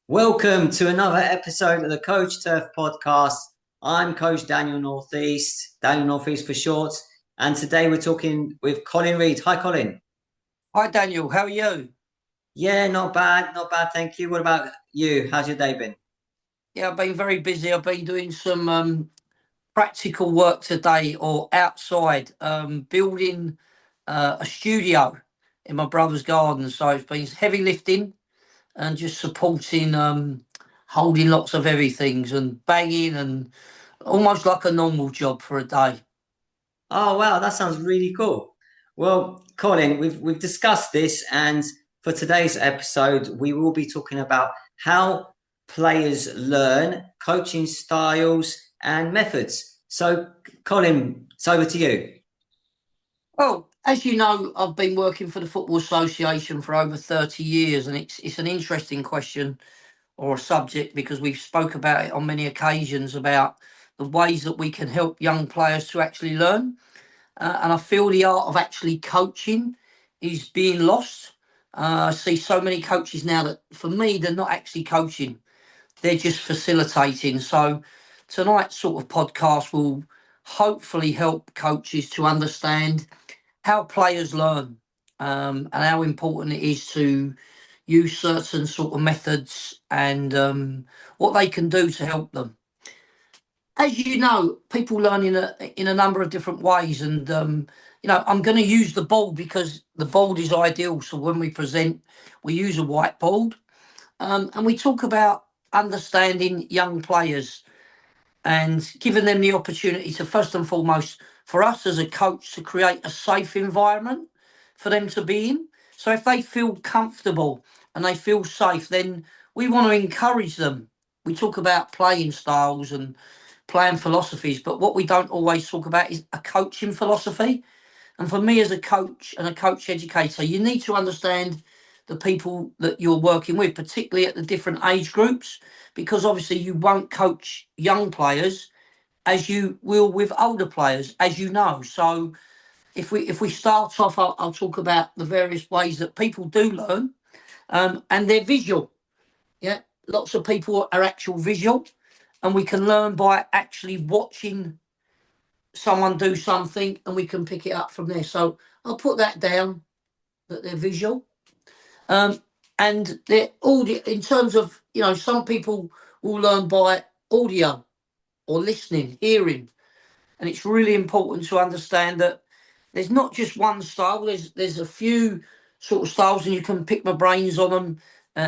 Welcome to another episode of the Coach Turf podcast. I'm Coach Daniel Northeast for short, and today we're talking with Colin Reid. Hi, Colin. Hi Daniel, how are you? Yeah, not bad, thank you. What about you? How's your day been? Yeah, I've been very busy. I've been doing some practical work today or outside, building a studio in my brother's garden. So it's been heavy lifting and just supporting, holding lots of heavy things and banging and almost like a normal job for a day. Oh, wow, that sounds really cool. Well, Colin, we've discussed this, and for today's episode, we will be talking about how players learn, coaching styles, and methods. So, Colin, it's over to you. Well, as you know, I've been working for the Football Association for over 30 years, and it's an interesting question or a subject because we've spoke about it on many occasions about the ways that we can help young players to actually learn. And I feel the art of actually coaching is being lost. I see so many coaches now that for me, they're not actually coaching, they're just facilitating. So tonight's sort of podcast will hopefully help coaches to understand how players learn, and how important it is to use certain sort of methods and what they can do to help them. As you know, people learn in a number of different ways, and I'm going to use the board because the board is ideal. So when we present, we use a whiteboard, and we talk about understanding young players and giving them the opportunity to, first and foremost, for us as a coach to create a safe environment for them to be in. So if they feel comfortable and they feel safe, then we want to encourage them. We talk about playing styles and playing philosophies, but what we don't always talk about is a coaching philosophy. And for me as a coach and a coach educator, you need to understand the people that you're working with, particularly at the different age groups, because obviously you won't coach young players as you will with older players, as you know. So if we start off, I'll talk about the various ways that people do learn, and they're visual. Yeah, lots of people are actual visual, and we can learn by actually watching someone do something, and we can pick it up from there. So I'll put that down that they're visual, um, and they're audio. In terms of some people will learn by audio or listening, hearing, and it's really important to understand that there's not just one style. There's a few sort of styles, and you can pick my brains on them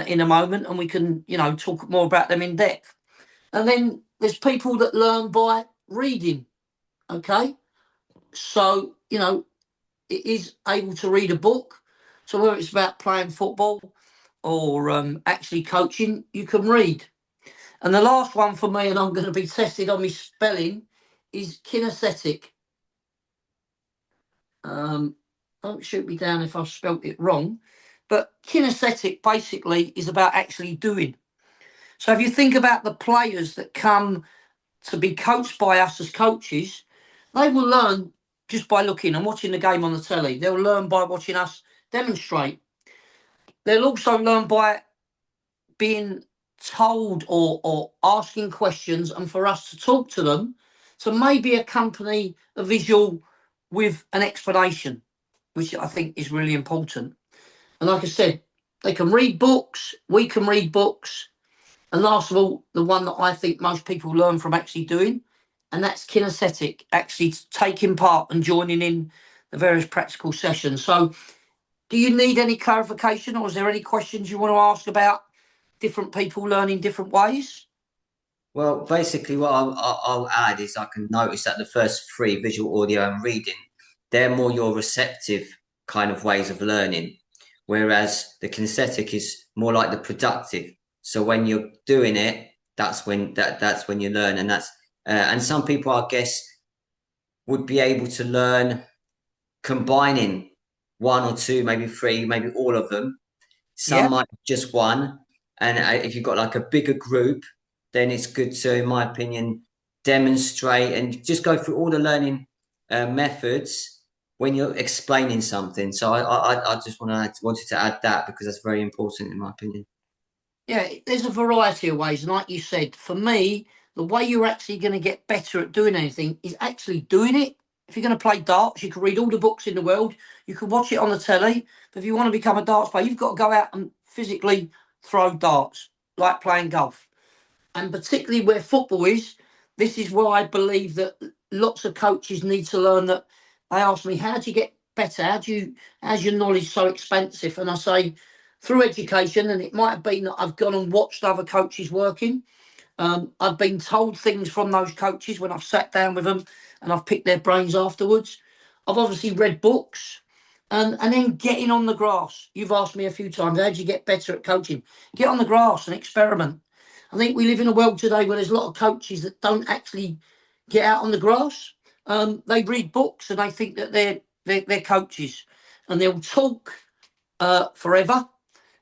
in a moment, and we can talk more about them in depth. And then there's people that learn by reading. Okay, so it is able to read a book. So whether it's about playing football or actually coaching, you can read. And the last one for me, and I'm going to be tested on my spelling, is kinesthetic. Um, don't shoot me down if I've spelt it wrong, but kinesthetic basically is about actually doing. So if you think about the players that come to be coached by us as coaches, they will learn just by looking and watching the game on the telly. They'll learn by watching us demonstrate. They'll also learn by being told or asking questions, and for us to talk to them, to maybe accompany a visual with an explanation, which I think is really important. And like I said, they can read books, we can read books, and last of all, the one that I think most people learn from actually doing, and that's kinesthetic, actually taking part and joining in the various practical sessions. So, do you need any clarification, or is there any questions you want to ask about different people learning different ways? Well, basically, what I'll add is I can notice that the first three, visual, audio, and reading, they're more your receptive kind of ways of learning, whereas the kinesthetic is more like the productive. So when you're doing it, that's when you learn, and and some people, I guess, would be able to learn combining one or two, maybe three, maybe all of them. Some Yeah, might just one, and if you've got like a bigger group, then it's good to, in my opinion, demonstrate and just go through all the learning methods when you're explaining something. So I just wanted to add that because that's very important in my opinion. Yeah, there's a variety of ways. And like you said, for me, the way you're actually going to get better at doing anything is actually doing it. If you're going to play darts, you can read all the books in the world, you can watch it on the telly. But if you want to become a darts player, you've got to go out and physically throw darts, like playing golf. And particularly where football is, this is where I believe that lots of coaches need to learn that. They ask me, how do you get better? How's your knowledge so expensive? And I say, through education, and it might have been that I've gone and watched other coaches working. I've been told things from those coaches when I've sat down with them and I've picked their brains afterwards. I've obviously read books and then getting on the grass. You've asked me a few times, how do you get better at coaching? Get on the grass and experiment. I think we live in a world today where there's a lot of coaches that don't actually get out on the grass. They read books and they think that they're coaches, and they'll talk forever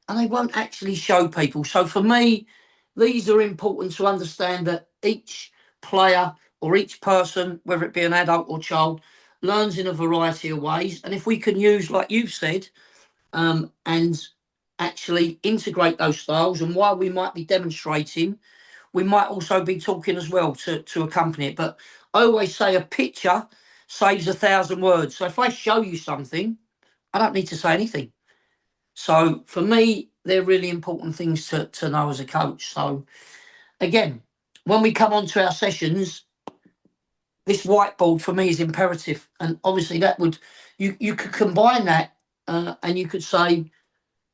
and they won't actually show people. So for me, these are important to understand, that each player or each person, whether it be an adult or child, learns in a variety of ways. And if we can use, like you've said, and actually integrate those styles, and while we might be demonstrating, we might also be talking as well to accompany it. But I always say a picture saves 1,000 words. So if I show you something, I don't need to say anything. So for me, they're really important things to know as a coach. So again, when we come on to our sessions, this whiteboard for me is imperative. And obviously that would, you could combine that and you could say,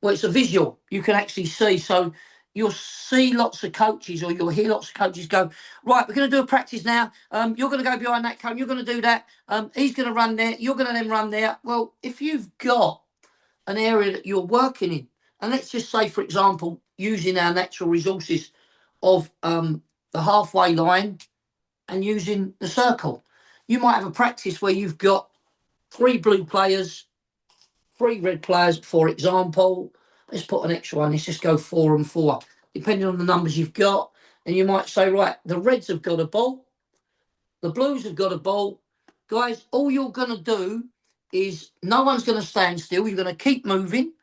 well, it's a visual. You can actually see. So you'll see lots of coaches, or you'll hear lots of coaches go, right, we're going to do a practice now. You're going to go behind that cone. You're going to do that. He's going to run there. You're going to then run there. Well, if you've got an area that you're working in, and let's just say, for example, using our natural resources of the halfway line and using the circle, you might have a practice where you've got 3 blue players, 3 red players, for example. Let's put an extra one. Let's just go 4 and 4, depending on the numbers you've got. And you might say, right, the reds have got a ball, the blues have got a ball. Guys, all you're going to do is no one's going to stand still. You're going to keep moving,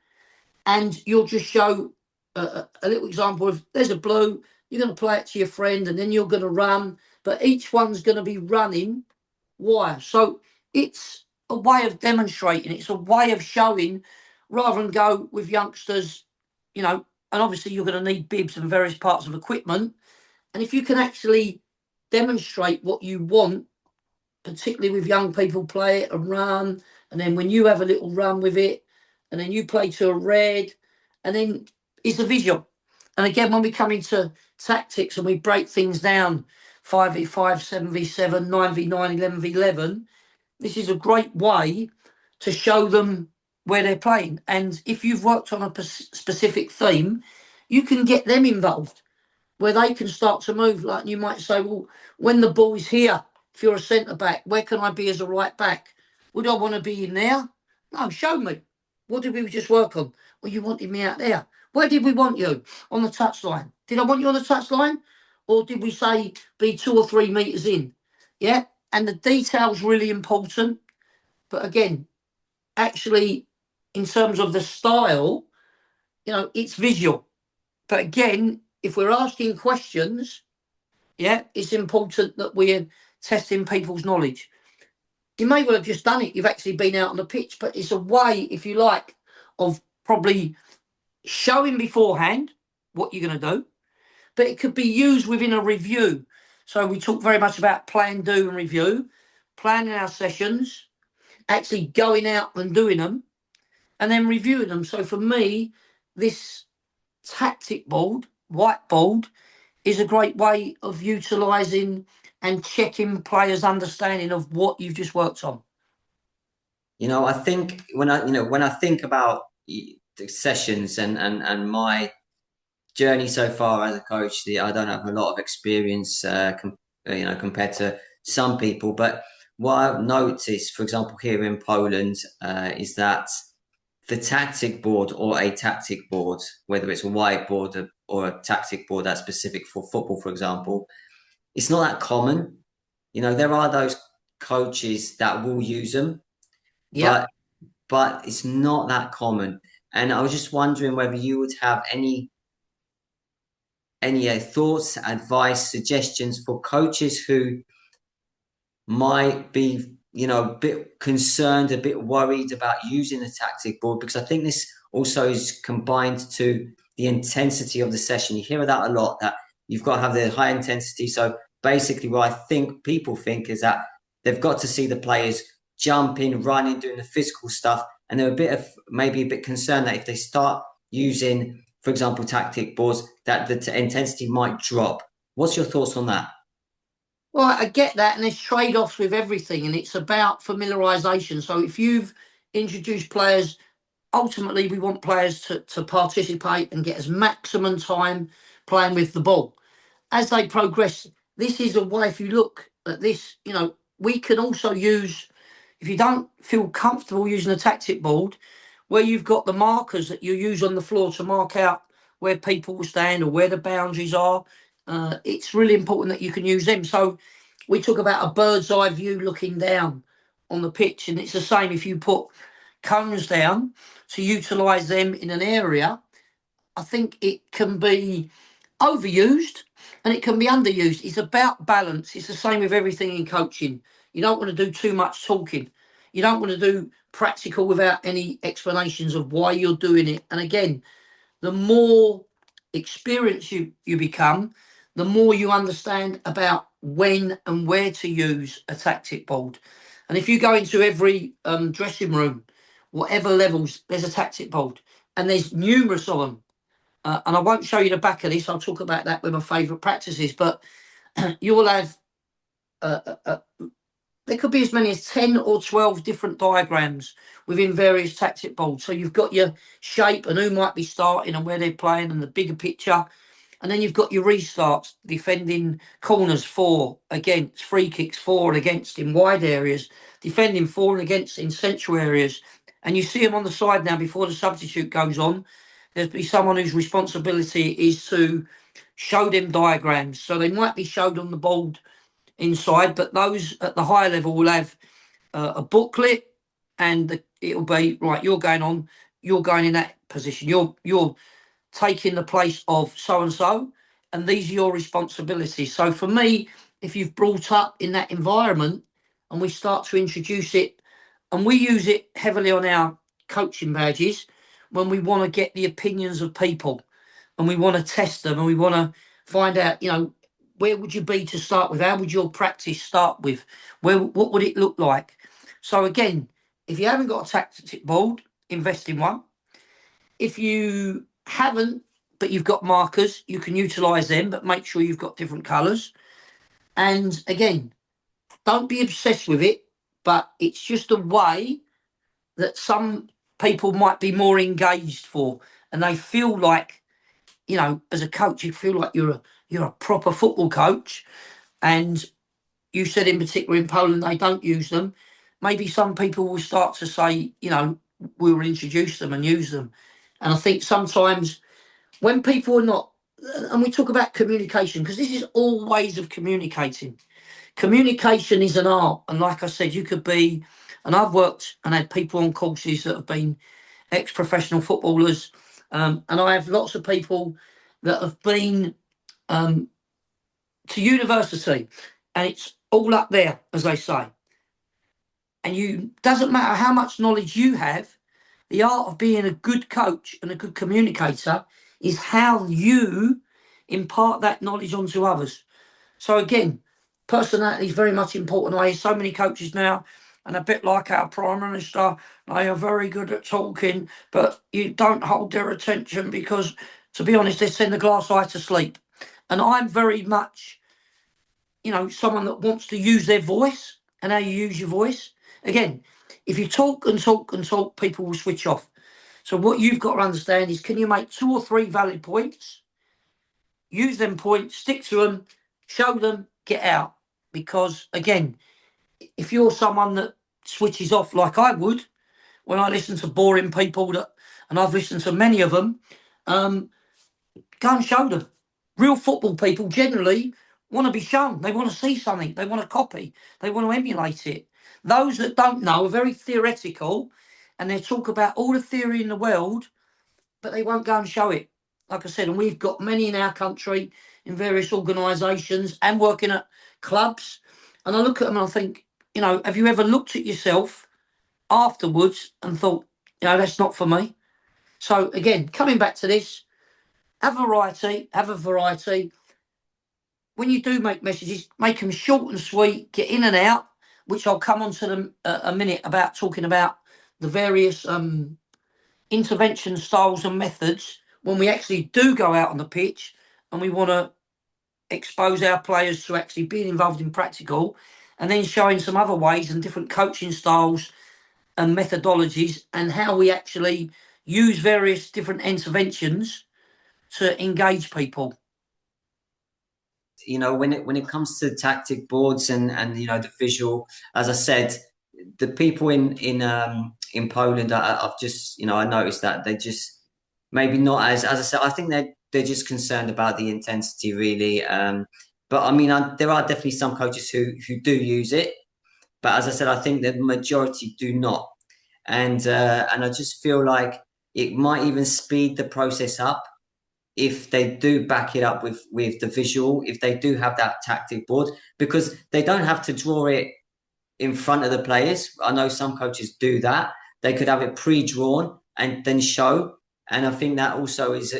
and you'll just show a little example of, there's a blue, you're going to play it to your friend, and then you're going to run, but each one's going to be running wire. So it's a way of demonstrating, it's a way of showing, rather than go with youngsters, you know, and obviously you're going to need bibs and various parts of equipment. And if you can actually demonstrate what you want, particularly with young people, play it and run, and then when you have a little run with it, and then you play to a red, and then it's a visual. And again, when we come into tactics and we break things down, 5v5, 7v7, 9v9, 11v11, this is a great way to show them where they're playing. And if you've worked on a specific theme, you can get them involved, where they can start to move. Like you might say, well, when the ball is here, if you're a centre back, where can I be as a right back? Would I want to be in there? No, show me. What did we just work on? Well, you wanted me out there. Where did we want you? On the touchline. Did I want you on the touchline? Or did we say be 2 or 3 metres in? Yeah. And the detail's really important. But again, actually, in terms of the style, it's visual. But again, if we're asking questions, yeah, it's important that we're testing people's knowledge. You may well have just done it. You've actually been out on the pitch, but it's a way, if you like, of probably showing beforehand what you're going to do, but it could be used within a review. So we talk very much about plan, do, and review, planning our sessions, actually going out and doing them, and then reviewing them. So for me, this tactic board, whiteboard, is a great way of utilising and checking players' understanding of what you've just worked on. I think when I think about the sessions and my journey so far as a coach, I don't have a lot of experience, compared to some people. But what I've noticed, for example, here in Poland, is that the tactic board, or a tactic board, whether it's a whiteboard or a tactic board that's specific for football, for example, it's not that common. There are those coaches that will use them, Yep. but it's not that common. And I was just wondering whether you would have any any thoughts, advice, suggestions for coaches who might be, a bit concerned, a bit worried about using the tactic board? Because I think this also is combined to the intensity of the session. You hear that a lot, that you've got to have the high intensity. So basically, what I think people think is that they've got to see the players jumping, running, doing the physical stuff, and they're maybe a bit concerned that if they start using, for example, tactic boards, that the intensity might drop. What's your thoughts on that? Well, I get that, and there's trade-offs with everything, and it's about familiarisation. So if you've introduced players, ultimately we want players to participate and get as maximum time playing with the ball. As they progress, this is a way, if you look at this, we can also use, if you don't feel comfortable using a tactic board, where you've got the markers that you use on the floor to mark out where people will stand or where the boundaries are, it's really important that you can use them. So we talk about a bird's eye view looking down on the pitch, and it's the same if you put cones down to utilise them in an area. I think it can be overused and it can be underused. It's about balance. It's the same with everything in coaching. You don't want to do too much talking. You don't want to do practical without any explanations of why you're doing it. And again, the more experienced you become, the more you understand about when and where to use a tactic board. And if you go into every dressing room, whatever levels, there's a tactic board, and there's numerous of them. And I won't show you the back of this. I'll talk about that with my favourite practices. But you'll have there could be as many as 10 or 12 different diagrams within various tactic boards. So you've got your shape and who might be starting and where they're playing and the bigger picture. And then you've got your restarts, defending corners for, against, free kicks for and against in wide areas, defending for and against in central areas. And you see them on the side now before the substitute goes on. There'll be someone whose responsibility is to show them diagrams. So they might be showed on the board inside, but those at the higher level will have a booklet, and it'll be right. You're going in that position. You're taking the place of so and so, and these are your responsibilities. So for me, if you've brought up in that environment, and we start to introduce it, and we use it heavily on our coaching badges when we want to get the opinions of people, and we want to test them, and we want to find out, where would you be to start with? How would your practice start with? What would it look like? So again, if you haven't got a tactic board, invest in one. If you haven't, but you've got markers, you can utilise them, but make sure you've got different colours. And again, don't be obsessed with it, but it's just a way that some people might be more engaged for, and they feel like, as a coach, you feel like you're a proper football coach. And you said in particular in Poland they don't use them. Maybe some people will start to say, we'll introduce them and use them. And I think sometimes when people are not, and we talk about communication, because this is all ways of communicating. Communication is an art. And like I said, you could be, and I've worked and had people on courses that have been ex-professional footballers. And I have lots of people that have been to university, and it's all up there, as they say. And doesn't matter how much knowledge you have, the art of being a good coach and a good communicator is how you impart that knowledge onto others. So again, personality is very much important. I hear so many coaches now, and a bit like our Prime Minister, they are very good at talking, but you don't hold their attention because, to be honest, they send the glass eye to sleep. And I'm very much, someone that wants to use their voice and how you use your voice. Again, if you talk and talk and talk, people will switch off. So what you've got to understand is, can you make 2 or 3 valid points? Use them points, stick to them, show them, get out. Because again, if you're someone that switches off like I would, when I listen to boring people and I've listened to many of them, go and show them. Real football people generally want to be shown. They want to see something. They want to copy. They want to emulate it. Those that don't know are very theoretical, and they talk about all the theory in the world, but they won't go and show it. like I said, and we've got many in our country in various organisations and working at clubs. And I look at them and I think, have you ever looked at yourself afterwards and thought, that's not for me? So again, coming back to this, have a variety. When you do make messages, make them short and sweet, get in and out, which I'll come on to them a minute about talking about the various intervention styles and methods when we actually do go out on the pitch and we want to expose our players to actually being involved in practical, and then showing some other ways and different coaching styles and methodologies and how we actually use various different interventions to engage people. When it comes to tactic boards and the visual, as I said, the people in Poland, I've just I noticed that they just maybe not as I said. I think they're just concerned about the intensity really. But I mean, there are definitely some coaches who do use it, but as I said, I think the majority do not, and I just feel like it might even speed the process up if they do back it up with the visual, if they do have that tactic board, because they don't have to draw it in front of the players. I know some coaches do that. They could have it pre-drawn and then show, and I think that also is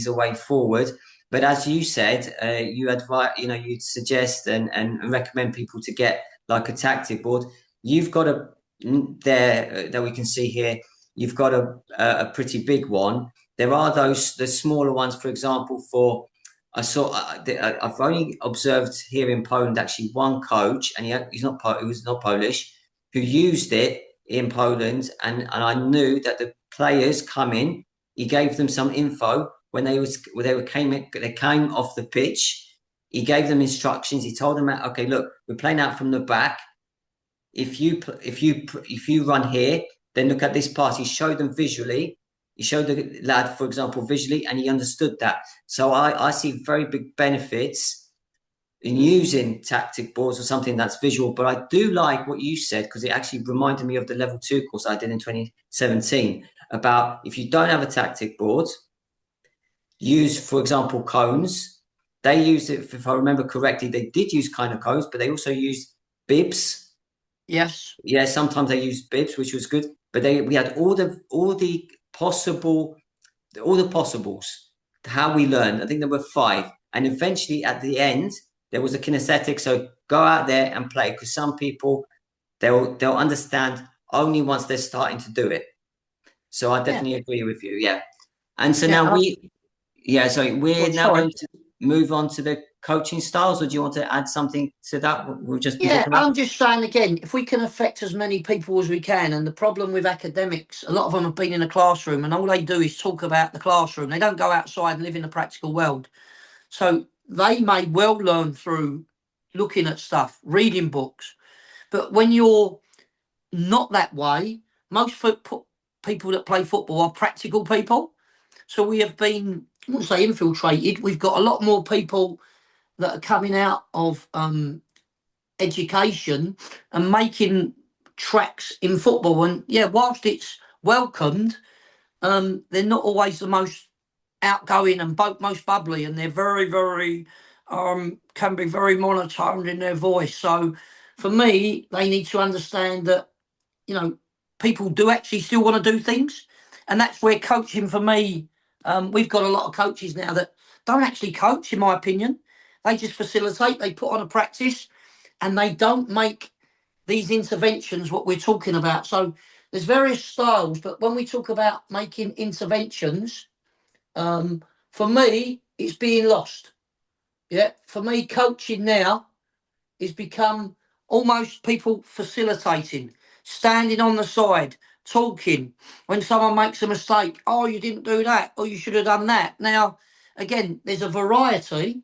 a way forward. But as you said, you advise, you'd suggest and recommend people to get like a tactic board. You've got that we can see here. You've got a pretty big one. There are the smaller ones, for example, for I've only observed here in Poland actually one coach, and he was not Polish, who used it in Poland, and I knew that the players come in. He gave them some info when they came off the pitch. He gave them instructions. He told them, okay, look, we're playing out from the back. If you run here, then look at this pass. He showed them visually. He showed the lad, for example, visually, and he understood that. So I see very big benefits in using tactic boards or something that's visual. But I do like what you said, because it actually reminded me of the level 2 course I did in 2017 about if you don't have a tactic board, use, for example, cones. They used it, if I remember correctly, they did use kind of cones, but they also used bibs. Yes. Yeah, sometimes they used bibs, which was good. But we had all the possibles, how we learned. I think there were 5. And eventually at the end, there was a kinesthetic. So go out there and play, because some people, they'll understand only once they're starting to do it. So I definitely agree with you. Yeah. And so now we're now sorry. going to move on to the coaching styles, or do you want to add something to that, what we've just been Yeah, talking about? I'm just saying again, if we can affect as many people as we can, and the problem with academics, a lot of them have been in a classroom and all they do is talk about the classroom. They don't go outside and live in the practical world. So they may well learn through looking at stuff, reading books. But when you're not that way, most people that play football are practical people. So we have been, I wouldn't say infiltrated, we've got a lot more people that are coming out of education and making tracks in football. And yeah, whilst it's welcomed, they're not always the most outgoing and most bubbly, and they're very, very can be very monotone in their voice. So for me, they need to understand that people do actually still want to do things, and that's where coaching for me. We've got a lot of coaches now that don't actually coach, in my opinion. They just facilitate. They put on a practice, and they don't make these interventions what we're talking about. So there's various styles, but when we talk about making interventions, for me, it's being lost. Yeah, for me, coaching now is become almost people facilitating, standing on the side, talking. When someone makes a mistake, oh, you didn't do that, or you should have done that. Now, again, there's a variety,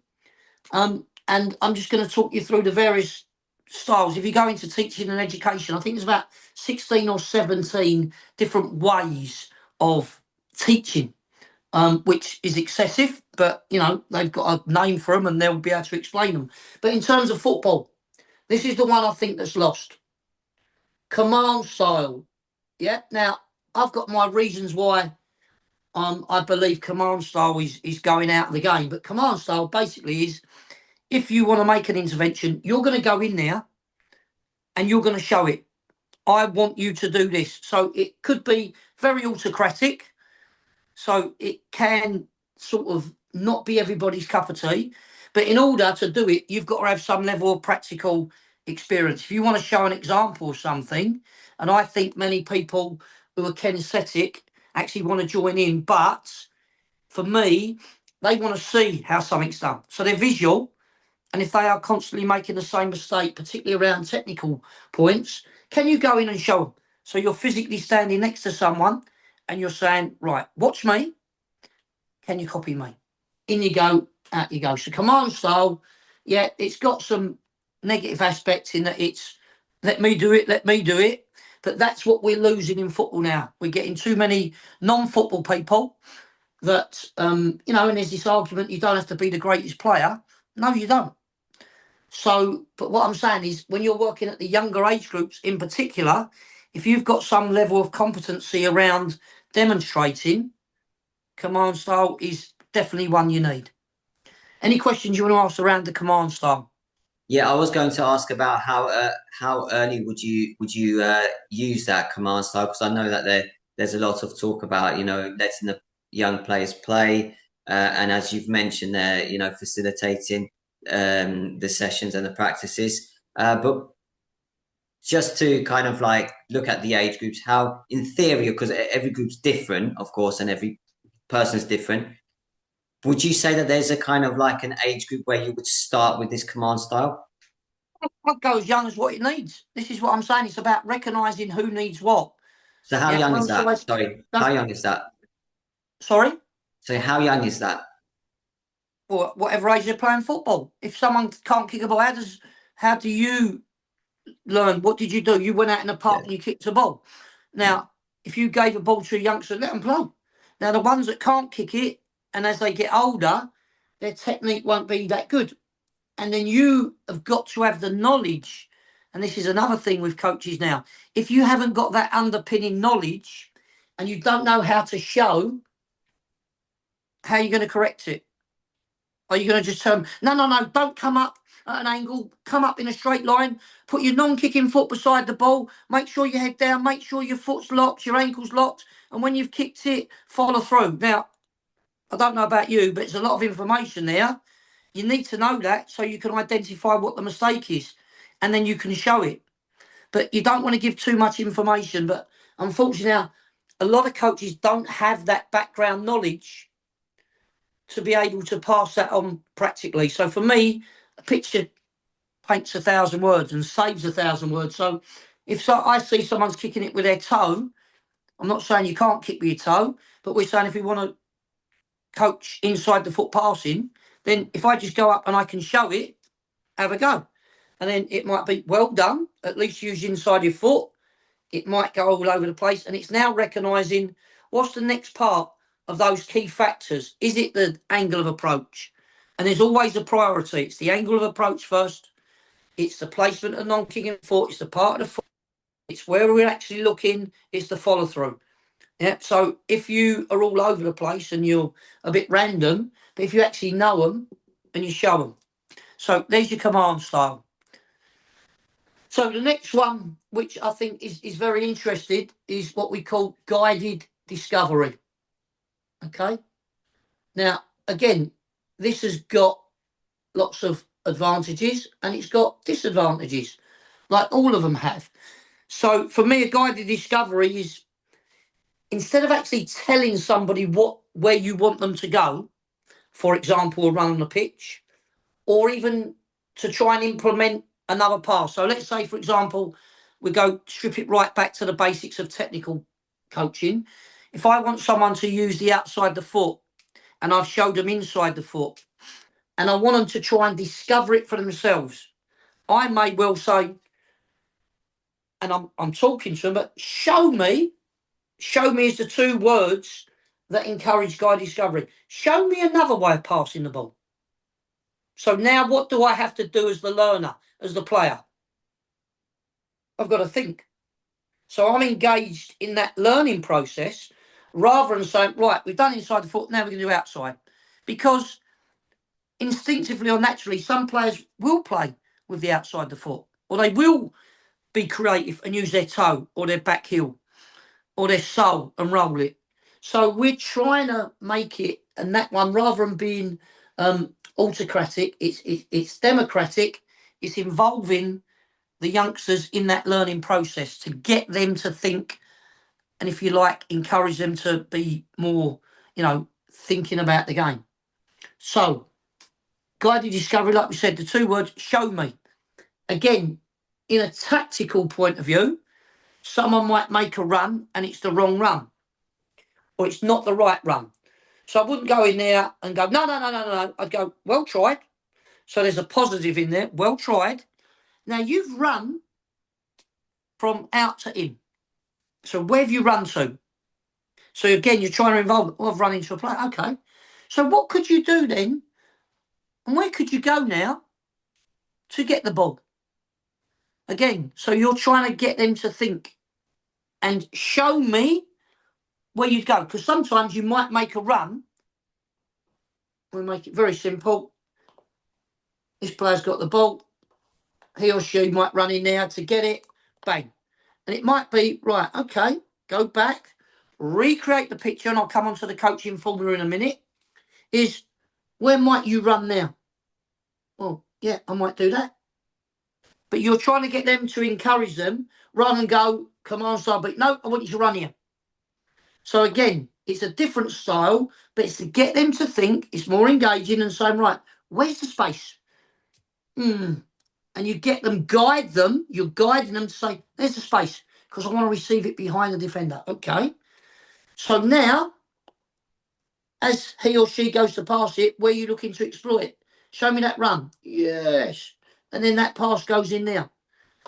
and I'm just going to talk you through the various styles. If you go into teaching and education, I think there's about 16 or 17 different ways of teaching, which is excessive, but they've got a name for them and they'll be able to explain them. But in terms of football, this is the one I think that's lost. Command style. Yeah. Now, I've got my reasons why I believe command style is going out of the game. But command style basically is, if you want to make an intervention, you're going to go in there and you're going to show it. I want you to do this. So it could be very autocratic. So it can sort of not be everybody's cup of tea. But in order to do it, you've got to have some level of practical experience. If you want to show an example of something, and I think many people who are kinesthetic actually want to join in, but for me, they want to see how something's done. So they're visual, and if they are constantly making the same mistake, particularly around technical points, can you go in and show them? So you're physically standing next to someone and you're saying, right, watch me. Can you copy me? In you go, out you go. So command style, yeah, it's got some negative aspects in that it's let me do it, let me do it. But that's what we're losing in football now. We're getting too many non-football people that, and there's this argument, you don't have to be the greatest player. No, you don't. So, but what I'm saying is, when you're working at the younger age groups in particular, if you've got some level of competency around demonstrating, command style is definitely one you need. Any questions you want to ask around the command style? Yeah, I was going to ask about how early would you use that command style, because I know that there's a lot of talk about letting the young players play, and as you've mentioned there, facilitating the sessions and the practices, but just to kind of like look at the age groups, how in theory, because every group's different, of course, and every person's different. Would you say that there's a kind of like an age group where you would start with this command style? I'd go as young as what it needs. This is what I'm saying. It's about recognising who needs what. So how Yeah, young is most of that? us Sorry, how don't. young is that? Sorry, So how young is that? or whatever age they're playing football. If someone can't kick a ball, how do you learn? What did you do? You went out in the Yeah, park and you kicked a ball. yeah, Now, if you gave a ball to a youngster, let them play. Now, the ones that can't kick it, and as they get older, their technique won't be that good. And then you have got to have the knowledge. And this is another thing with coaches now. If you haven't got that underpinning knowledge and you don't know how to show, how are you going to correct it? Are you going to just tell them, no, no, no, don't come up at an angle, come up in a straight line, put your non-kicking foot beside the ball, make sure your head down, make sure your foot's locked, your ankle's locked, and when you've kicked it, follow through. Now, I don't know about you, but it's a lot of information there. You need to know that so you can identify what the mistake is, and then you can show it. But you don't want to give too much information. But unfortunately now, a lot of coaches don't have that background knowledge to be able to pass that on practically. So for me, a picture paints 1,000 words and saves 1,000 words. So if I see someone's kicking it with their toe, I'm not saying you can't kick with your toe, but we're saying if we want to coach inside the foot passing, then if I just go up and I can show it, have a go. And then it might be well done, at least use inside your foot. It might go all over the place. And it's now recognising what's the next part of those key factors. Is it the angle of approach? And there's always a priority. It's the angle of approach first. It's the placement of non-kicking foot. It's the part of the foot. It's where we're actually looking. It's the follow through. Yeah. So if you are all over the place and you're a bit random, but if you actually know them and you show them. So there's your command style. So the next one, which I think is very interesting, is what we call guided discovery. Okay. Now, again, this has got lots of advantages and it's got disadvantages, like all of them have. So for me, a guided discovery is, instead of actually telling somebody where you want them to go, for example, a run on the pitch, or even to try and implement another pass. So let's say, for example, we go strip it right back to the basics of technical coaching. If I want someone to use the outside the foot and I've showed them inside the foot and I want them to try and discover it for themselves, I may well say, and I'm talking to them, but show me is the two words that encourage guide discovery. Show me another way of passing the ball. So now what do I have to do as the learner, as the player? I've got to think. So I'm engaged in that learning process rather than saying, right, we've done inside the foot, now we're going to do outside. Because instinctively or naturally, some players will play with the outside the foot, or they will be creative and use their toe or their back heel or their sole and roll it. So we're trying to make it, and that one, rather than being autocratic, it's democratic. It's involving the youngsters in that learning process to get them to think, and if you like, encourage them to be more, thinking about the game. So, guided discovery, like we said, the 2 words, show me. Again, in a tactical point of view, someone might make a run and it's the wrong run, or it's not the right run. So I wouldn't go in there and go, no, no, no, no, no. I'd go, well tried. So there's a positive in there, well tried. Now you've run from out to in. So where have you run to? So again, you're trying to involve, I've run into a player. Okay. So what could you do then? And where could you go now to get the ball? Again, so you're trying to get them to think and show me where you'd go. Because sometimes you might make a run. We'll make it very simple. This player's got the ball. He or she might run in there to get it. Bang. And it might be, right, okay, go back, recreate the picture, and I'll come on to the coaching formula in a minute, is where might you run now? Well, yeah, I might do that. But you're trying to get them to encourage them, rather than go, come on, start, but no, I want you to run here. So again, it's a different style, but it's to get them to think, it's more engaging and saying, right, where's the space? And you get them, you're guiding them to say, there's the space, because I want to receive it behind the defender. Okay. So now, as he or she goes to pass it, where are you looking to exploit? Show me that run. Yes. And then that pass goes in there.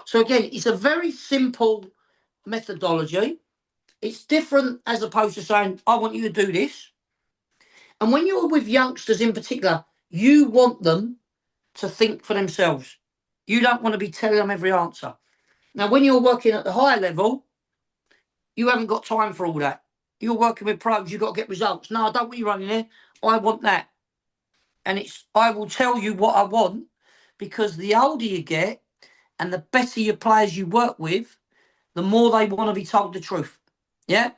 So again, it's a very simple methodology. It's different as opposed to saying, I want you to do this. And when you're with youngsters in particular, you want them to think for themselves. You don't want to be telling them every answer. Now, when you're working at the higher level, you haven't got time for all that. You're working with pros, you've got to get results. No, I don't want you running there. I want that. And I will tell you what I want, because the older you get and the better your players you work with, the more they want to be told the truth. Yeah?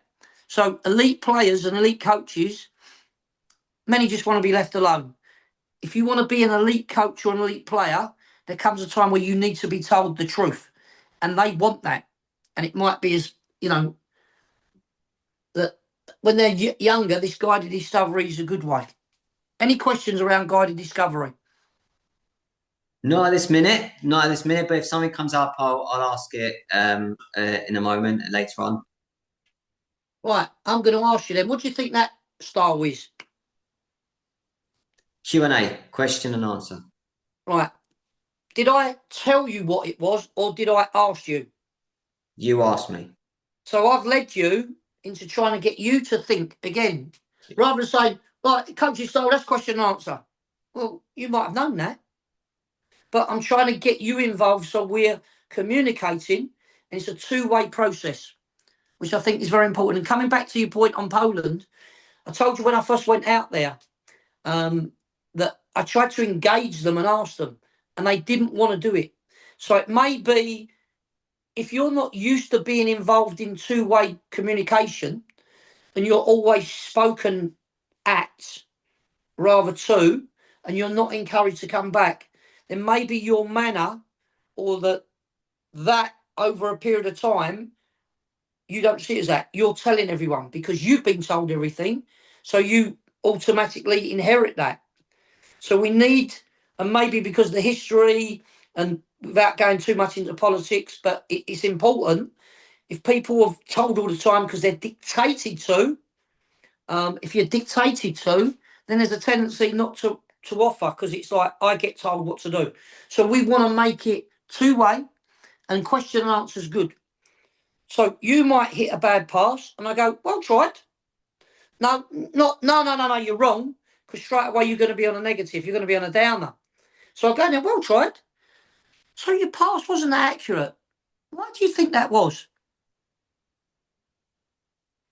So elite players and elite coaches, many just want to be left alone. If you want to be an elite coach or an elite player, there comes a time where you need to be told the truth. And they want that. And it might be as, that when they're younger, this guided discovery is a good way. Any questions around guided discovery? Not at this minute, but if something comes up, I'll ask it in a moment later on. Right, I'm going to ask you then, what do you think that style is? Q&A, question and answer. Right. Did I tell you what it was, or did I ask you? You asked me. So I've led you into trying to get you to think again, rather than saying, right, coaching style, that's question and answer. Well, you might have known that, but I'm trying to get you involved so we're communicating, and it's a two-way process, which I think is very important. And coming back to your point on Poland, I told you when I first went out there that I tried to engage them and ask them, and they didn't want to do it. So it may be, if you're not used to being involved in two-way communication and you're always spoken at rather to, and you're not encouraged to come back, then maybe your manner or that over a period of time, you don't see it as that. You're telling everyone because you've been told everything. So you automatically inherit that. So we need, and maybe because of the history, and without going too much into politics, but it's important, if people are told all the time because they're dictated to, if you're dictated to, then there's a tendency not to offer, because it's like, I get told what to do. So we want to make it two-way, and question and answer is good. So you might hit a bad pass, and I go, well tried. No, you're wrong, because straight away you're going to be on a negative, you're going to be on a downer. So I go there, well tried. So your pass wasn't that accurate. Why do you think that was?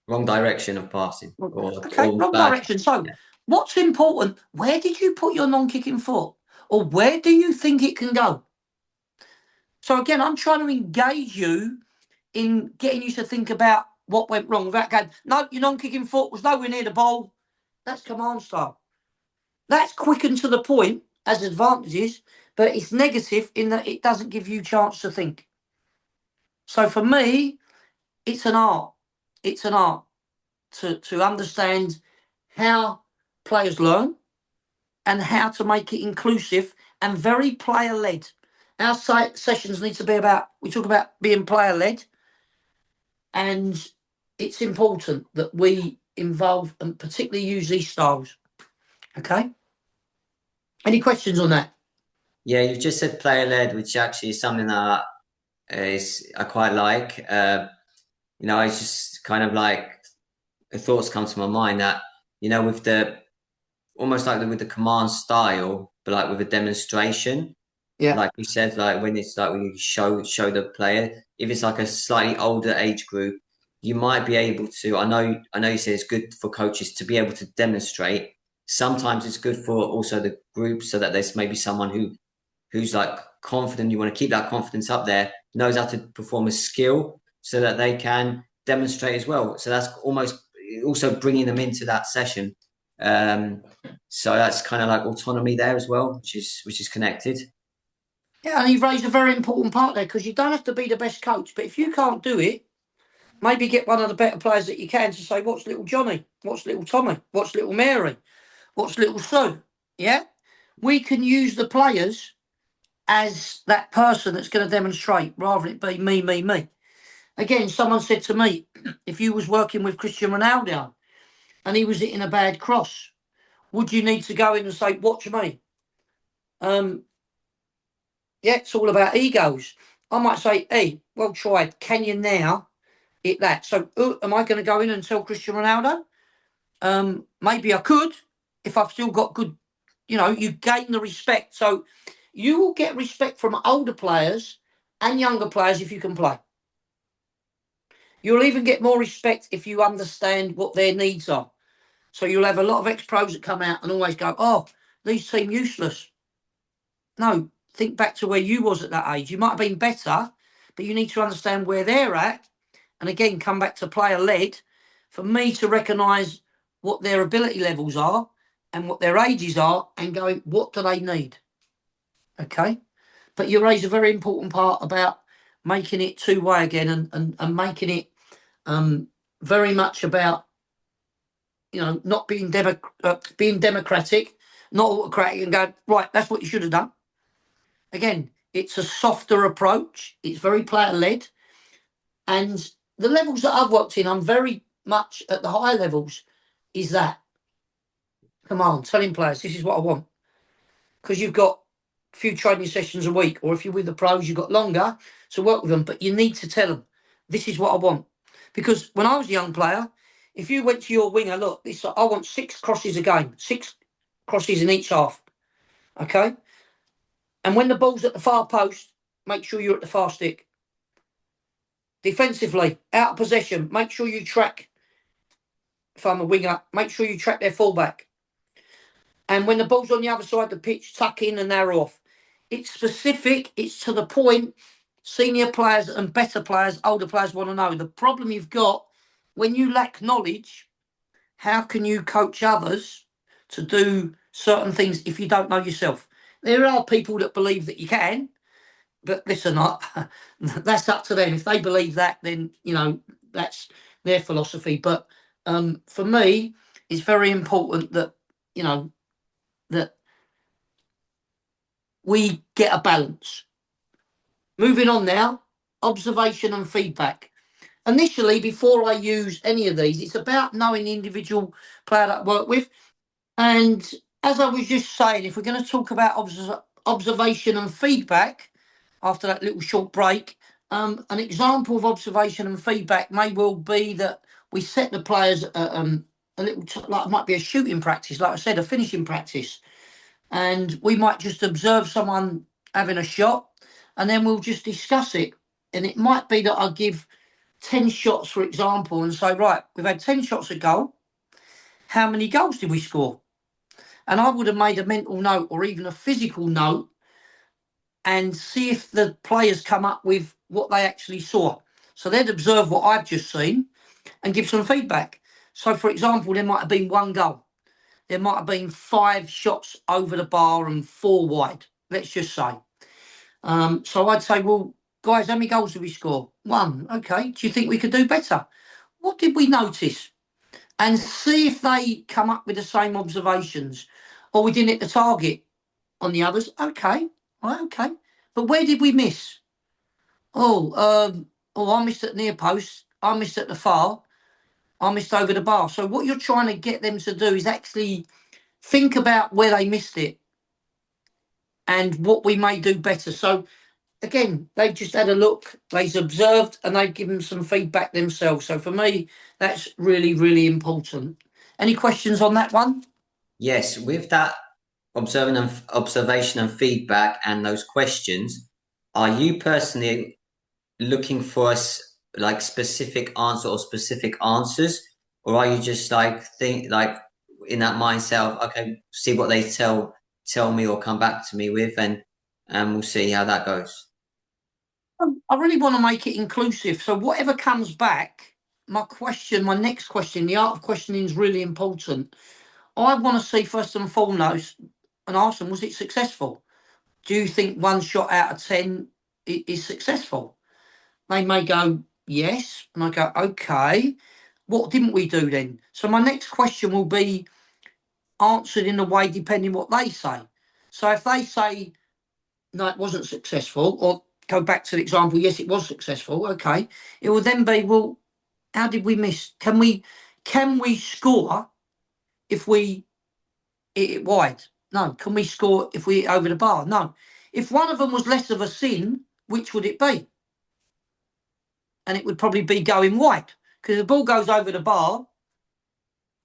wrong direction of passing, Okay, or wrong bad. direction. So, Yeah. what's important? Where did you put your non-kicking foot? Or where do you think it can go? So, again, I'm trying to engage you in getting you to think about what went wrong without going, no, your non-kicking foot was nowhere near the ball. That's command style. That's quick and to the point as advantages, but it's negative in that it doesn't give you a chance to think. So for me, it's an art. It's an art to understand how players learn and how to make it inclusive and very player led. Our sessions need to be about, we talk about being player led, and it's important that we involve and particularly use these styles. Okay? Any questions on that? Yeah, you just said player led, which actually is something that I quite like. It's just kind of like the thoughts come to my mind that with the almost like with the command style, but like with a demonstration. Yeah. Like you said, like when it's like when you show the player, if it's like a slightly older age group, you might be able to. I know you said it's good for coaches to be able to demonstrate. Sometimes it's good for also the group so that there's maybe someone who's like confident. You want to keep that confidence up there, knows how to perform a skill so that they can demonstrate as well. So that's almost also bringing them into that session. Um, so that's kind of like autonomy there as well, which is connected. Yeah, and you've raised a very important part there because you don't have to be the best coach, but if you can't do it, maybe get one of the better players that you can to say, what's little Johnny? What's little Tommy? What's little Mary? What's little Sue? Yeah? We can use the players as that person that's going to demonstrate rather than it be me, me, me. Again, someone said to me, if you was working with Cristiano Ronaldo and he was hitting a bad cross, would you need to go in and say, watch me? Yeah, it's all about egos. I might say, hey, well tried. Can you now hit that? So am I going to go in and tell Cristiano Ronaldo? Maybe I could if I've still got good, you gain the respect. So you will get respect from older players and younger players if you can play. You'll even get more respect if you understand what their needs are. So you'll have a lot of ex-pros that come out and always go, oh, these seem useless. No, think back to where you was at that age. You might have been better, but you need to understand where they're at. And again, come back to player led for me to recognise what their ability levels are and what their ages are and going, what do they need? Okay. But you raise a very important part about making it two-way again and making it very much about, not being being democratic, not autocratic and going, right, that's what you should have done. Again, it's a softer approach. It's very player led. And the levels that I've worked in, I'm very much at the higher levels, is that, come on, telling players, this is what I want. Because you've got a few training sessions a week, or if you're with the pros, you've got longer to work with them. But you need to tell them, this is what I want. Because when I was a young player, if you went to your winger, look, I want 6 crosses a game, 6 crosses in each half. Okay? And when the ball's at the far post, make sure you're at the far stick. Defensively, out of possession, make sure you track, if I'm a winger, make sure you track their fullback. And when the ball's on the other side of the pitch, tuck in and narrow off. It's specific, it's to the point. Senior players and better players, older players want to know. The problem you've got, when you lack knowledge, how can you coach others to do certain things if you don't know yourself? There are people that believe that you can, but listen, that's up to them. If they believe that, then that's their philosophy. But for me, it's very important that that we get a balance. Moving on now, observation and feedback. Initially, before I use any of these, it's about knowing the individual player that I work with. And as I was just saying, if we're going to talk about observation and feedback after that little short break, an example of observation and feedback may well be that we set the players a little, like it might be a shooting practice, like I said, a finishing practice. And we might just observe someone having a shot and then we'll just discuss it. And it might be that I give 10 shots, for example, and say, right, we've had 10 shots at goal. How many goals did we score? And I would have made a mental note or even a physical note and see if the players come up with what they actually saw. So they'd observe what I've just seen and give some feedback. So, for example, there might have been 1 goal. There might have been 5 shots over the bar and 4 wide, let's just say. So I'd say, well, guys, how many goals did we score? 1. Okay. Do you think we could do better? What did we notice? And see if they come up with the same observations. Or we didn't hit the target on the others. Okay. Right, okay. But where did we miss? I missed at near post. I missed at the far. I missed over the bar. So what you're trying to get them to do is actually think about where they missed it and what we may do better. So again, they've just had a look, they've observed, and they've given some feedback themselves. So for me, that's really, really important. Any questions on that one? Yes, with that observation and feedback and those questions, are you personally looking for like specific answer or specific answers, or are you just like think like in that mindset of okay, see what they tell me or come back to me with, and we'll see how that goes. I really want to make it inclusive. So whatever comes back, my next question, the art of questioning is really important. I want to see first and foremost and ask them, was it successful? Do you think 1 shot out of 10 is successful? They may go, yes. And I go, okay. What didn't we do then? So my next question will be answered in a way depending what they say. So if they say, no, it wasn't successful, or go back to the example, yes, it was successful, okay. It will then be, well, how did we miss? Can we score if we hit it wide? No. Can we score if we hit over the bar? No. If one of them was less of a sin, which would it be? And it would probably be going wide, because if the ball goes over the bar,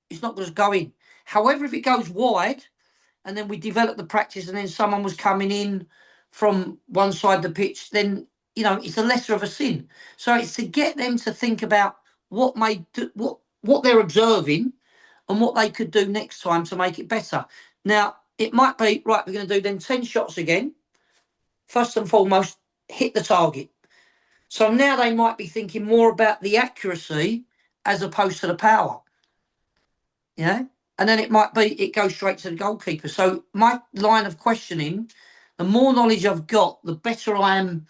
it's not going to go in. However, if it goes wide, and then we develop the practice, and then someone was coming in from one side of the pitch, then it's a lesser of a sin. So it's to get them to think about what they're observing and what they could do next time to make it better. Now, it might be, right, we're going to do then 10 shots again. First and foremost, hit the target. So now they might be thinking more about the accuracy as opposed to the power. Yeah. And then it might be it goes straight to the goalkeeper. So my line of questioning, the more knowledge I've got, the better I am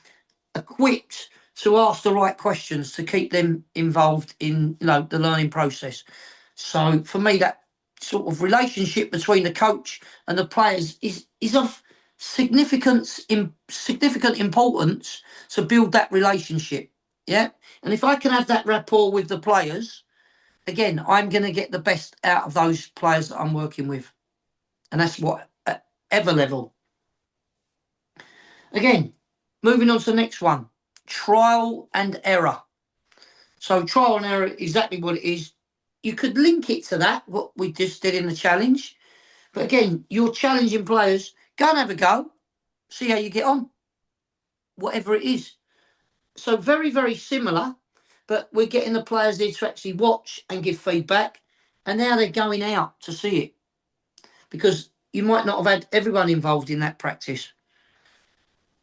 equipped to ask the right questions to keep them involved in the learning process. So for me, that sort of relationship between the coach and the players is of significant importance to build that relationship. Yeah. And if I can have that rapport with the players, again, I'm going to get the best out of those players that I'm working with. And that's what, at ever level. Again, moving on to the next one, trial and error. So trial and error, exactly what it is. You could link it to that, what we just did in the challenge. But again, you're challenging players, go and have a go, see how you get on, whatever it is. So very, very similar, but we're getting the players there to actually watch and give feedback. And now they're going out to see it, because you might not have had everyone involved in that practice.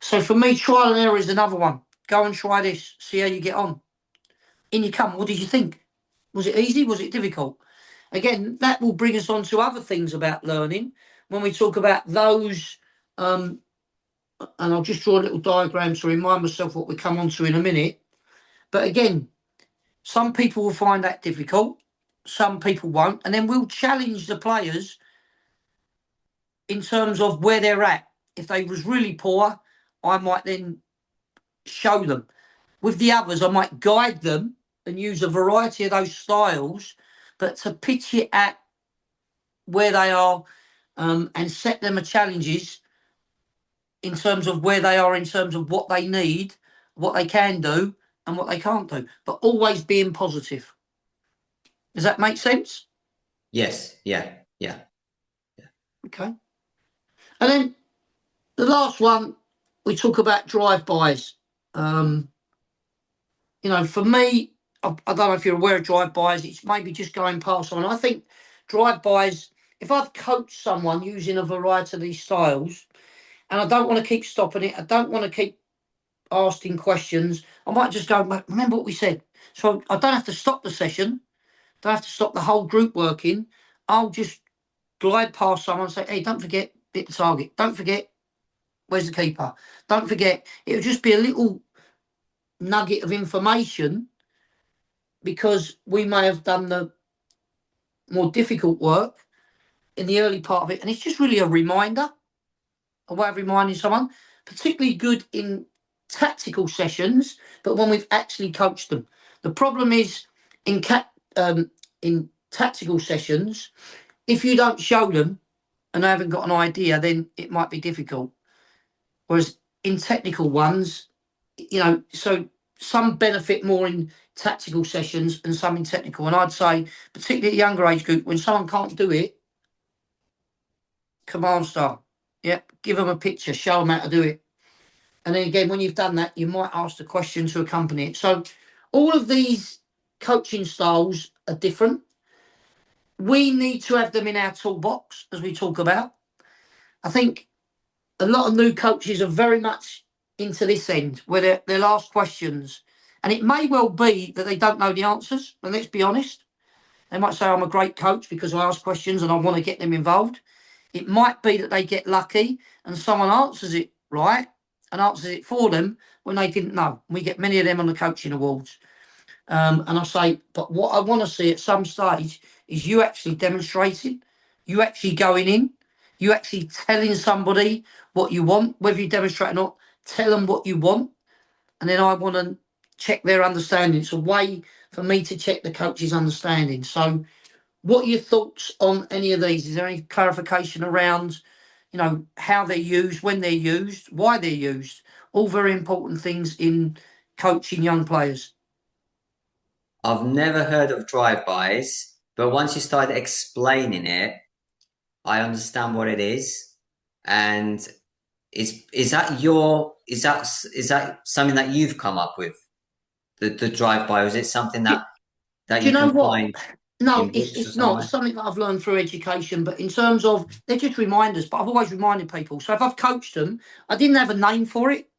So for me, trial and error is another one. Go and try this, see how you get on. In you come. What did you think? Was it easy? Was it difficult? Again, that will bring us on to other things about learning when we talk about those. And I'll just draw a little diagram to remind myself what we come on to in a minute. But again, some people will find that difficult. Some people won't. And then we'll challenge the players in terms of where they're at. If they was really poor, I might then show them. With the others, I might guide them and use a variety of those styles, but to pitch it at where they are, and set them a challenges in terms of where they are, in terms of what they need, what they can do, and what they can't do, but always being positive. Does that make sense? Yes. Yeah. Okay. And then the last one, we talk about drive-bys. For me, I don't know if you're aware of drive-bys. It's maybe just going past someone. I think drive-bys, if I've coached someone using a variety of these styles, and I don't want to keep stopping it, I don't want to keep asking questions, I might just go, remember what we said. So I don't have to stop the session, don't have to stop the whole group working. I'll just glide past someone and say, hey, don't forget, hit the target. Don't forget, where's the keeper? Don't forget. It'll just be a little nugget of information because we may have done the more difficult work in the early part of it. And it's just really a reminder, a way of reminding someone, particularly good in tactical sessions, but when we've actually coached them. The problem is in tactical sessions, if you don't show them and they haven't got an idea, then it might be difficult. Whereas in technical ones, so some benefit more in tactical sessions and some in technical. And I'd say, particularly at younger age group, when someone can't do it, command style. Yep, give them a picture, show them how to do it. And then again, when you've done that, you might ask the question to accompany it. So all of these coaching styles are different. We need to have them in our toolbox, as we talk about. I think a lot of new coaches are very much into this end, where they'll ask questions. And it may well be that they don't know the answers. And let's be honest, they might say, I'm a great coach because I ask questions and I want to get them involved. It might be that they get lucky and someone answers it right and answers it for them when they didn't know. We get many of them on the coaching awards. And I say, but what I want to see at some stage is you actually demonstrating, you actually going in, you actually telling somebody what you want, whether you demonstrate or not, tell them what you want. And then I want to check their understanding. It's a way for me to check the coach's understanding. So what are your thoughts on any of these? Is there any clarification around, how they're used, when they're used, why they're used? All very important things in coaching young players. I've never heard of drive-bys, but once you started explaining it, I understand what it is. And is that something that you've come up with? The drive-by, or is it something Do, that do you you know can what? find No, in it's books or it's not. It's somewhere? something that I've learned through education. But in terms of, they're just reminders. But I've always reminded people. So if I've coached them, I didn't have a name for it.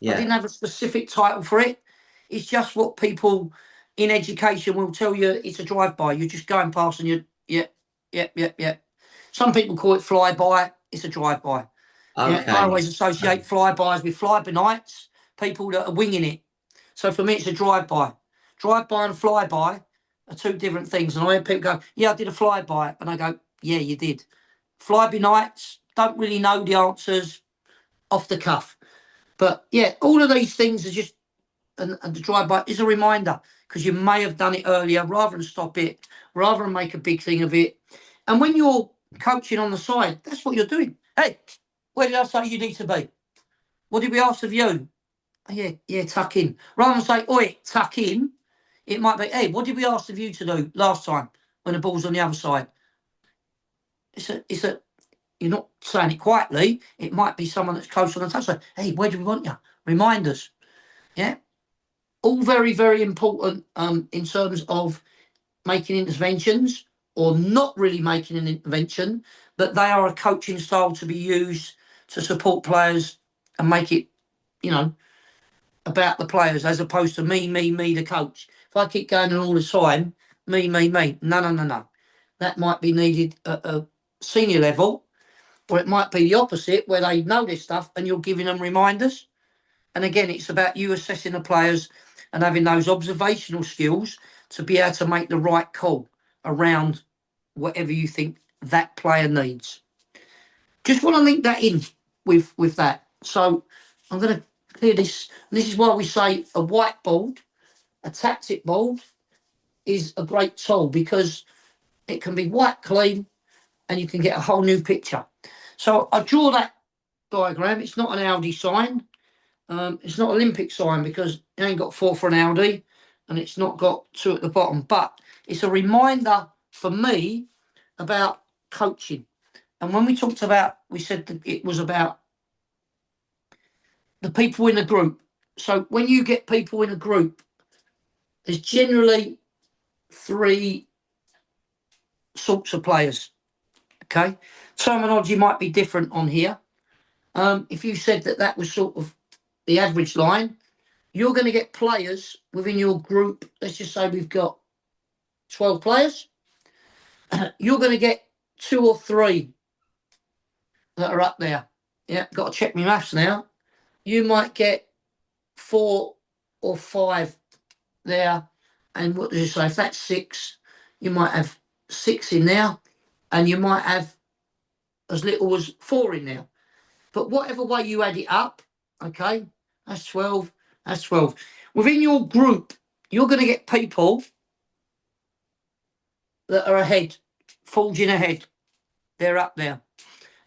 I Yeah. didn't have a specific title for it. It's just what people in education will tell you. It's a drive-by. You're just going past and yeah. Some people call it fly-by. It's a drive-by. Yeah, I Okay. always associate flybys with fly-by-nights, people that are winging it. So for me, it's a drive-by. Drive-by and fly-by are two different things. And I hear people go, yeah, I did a fly-by. And I go, yeah, you did. Fly-by-nights, don't really know the answers off the cuff. But yeah, all of these things are just, and the drive-by is a reminder because you may have done it earlier rather than stop it, rather than make a big thing of it. And when you're coaching on the side, that's what you're doing. Hey, where did I say you need to be? What did we ask of you? Oh, yeah, tuck in. Rather than say, oi, tuck in, it might be, hey, what did we ask of you to do last time when the ball's on the other side? It's a, you're not saying it quietly. It might be someone that's close on the touchline. Hey, where do we want you? Remind us. Yeah. All very, very important in terms of making interventions or not really making an intervention, but they are a coaching style to be used to support players and make it, you know, about the players as opposed to me, the coach. If I keep going on all the time, me. No. That might be needed at a senior level, or it might be the opposite where they know this stuff and you're giving them reminders. And again, it's about you assessing the players and having those observational skills to be able to make the right call around whatever you think that player needs. Just want to link that in with that. So I'm going to clear this. And this is why we say a whiteboard, a tactic board, is a great tool because it can be white clean and you can get a whole new picture. So I draw that diagram. It's not an Audi sign. It's not Olympic sign because it ain't got 4 for an Audi and it's not got 2 at the bottom. But it's a reminder for me about coaching. And when we talked about, we said that it was about the people in a group. So when you get people in a group there's generally three sorts of players. Okay, terminology might be different on here. If you said that was sort of the average line, you're going to get players within your group. Let's just say we've got 12 players. You're going to get two or three that are up there. Yeah, got to check my maths now. You might get 4 or 5 there. And what does it say? If that's 6, you might have 6 in there. And you might have as little as 4 in there. But whatever way you add it up, okay, that's 12, that's 12. Within your group, you're going to get people that are ahead, forging ahead. They're up there.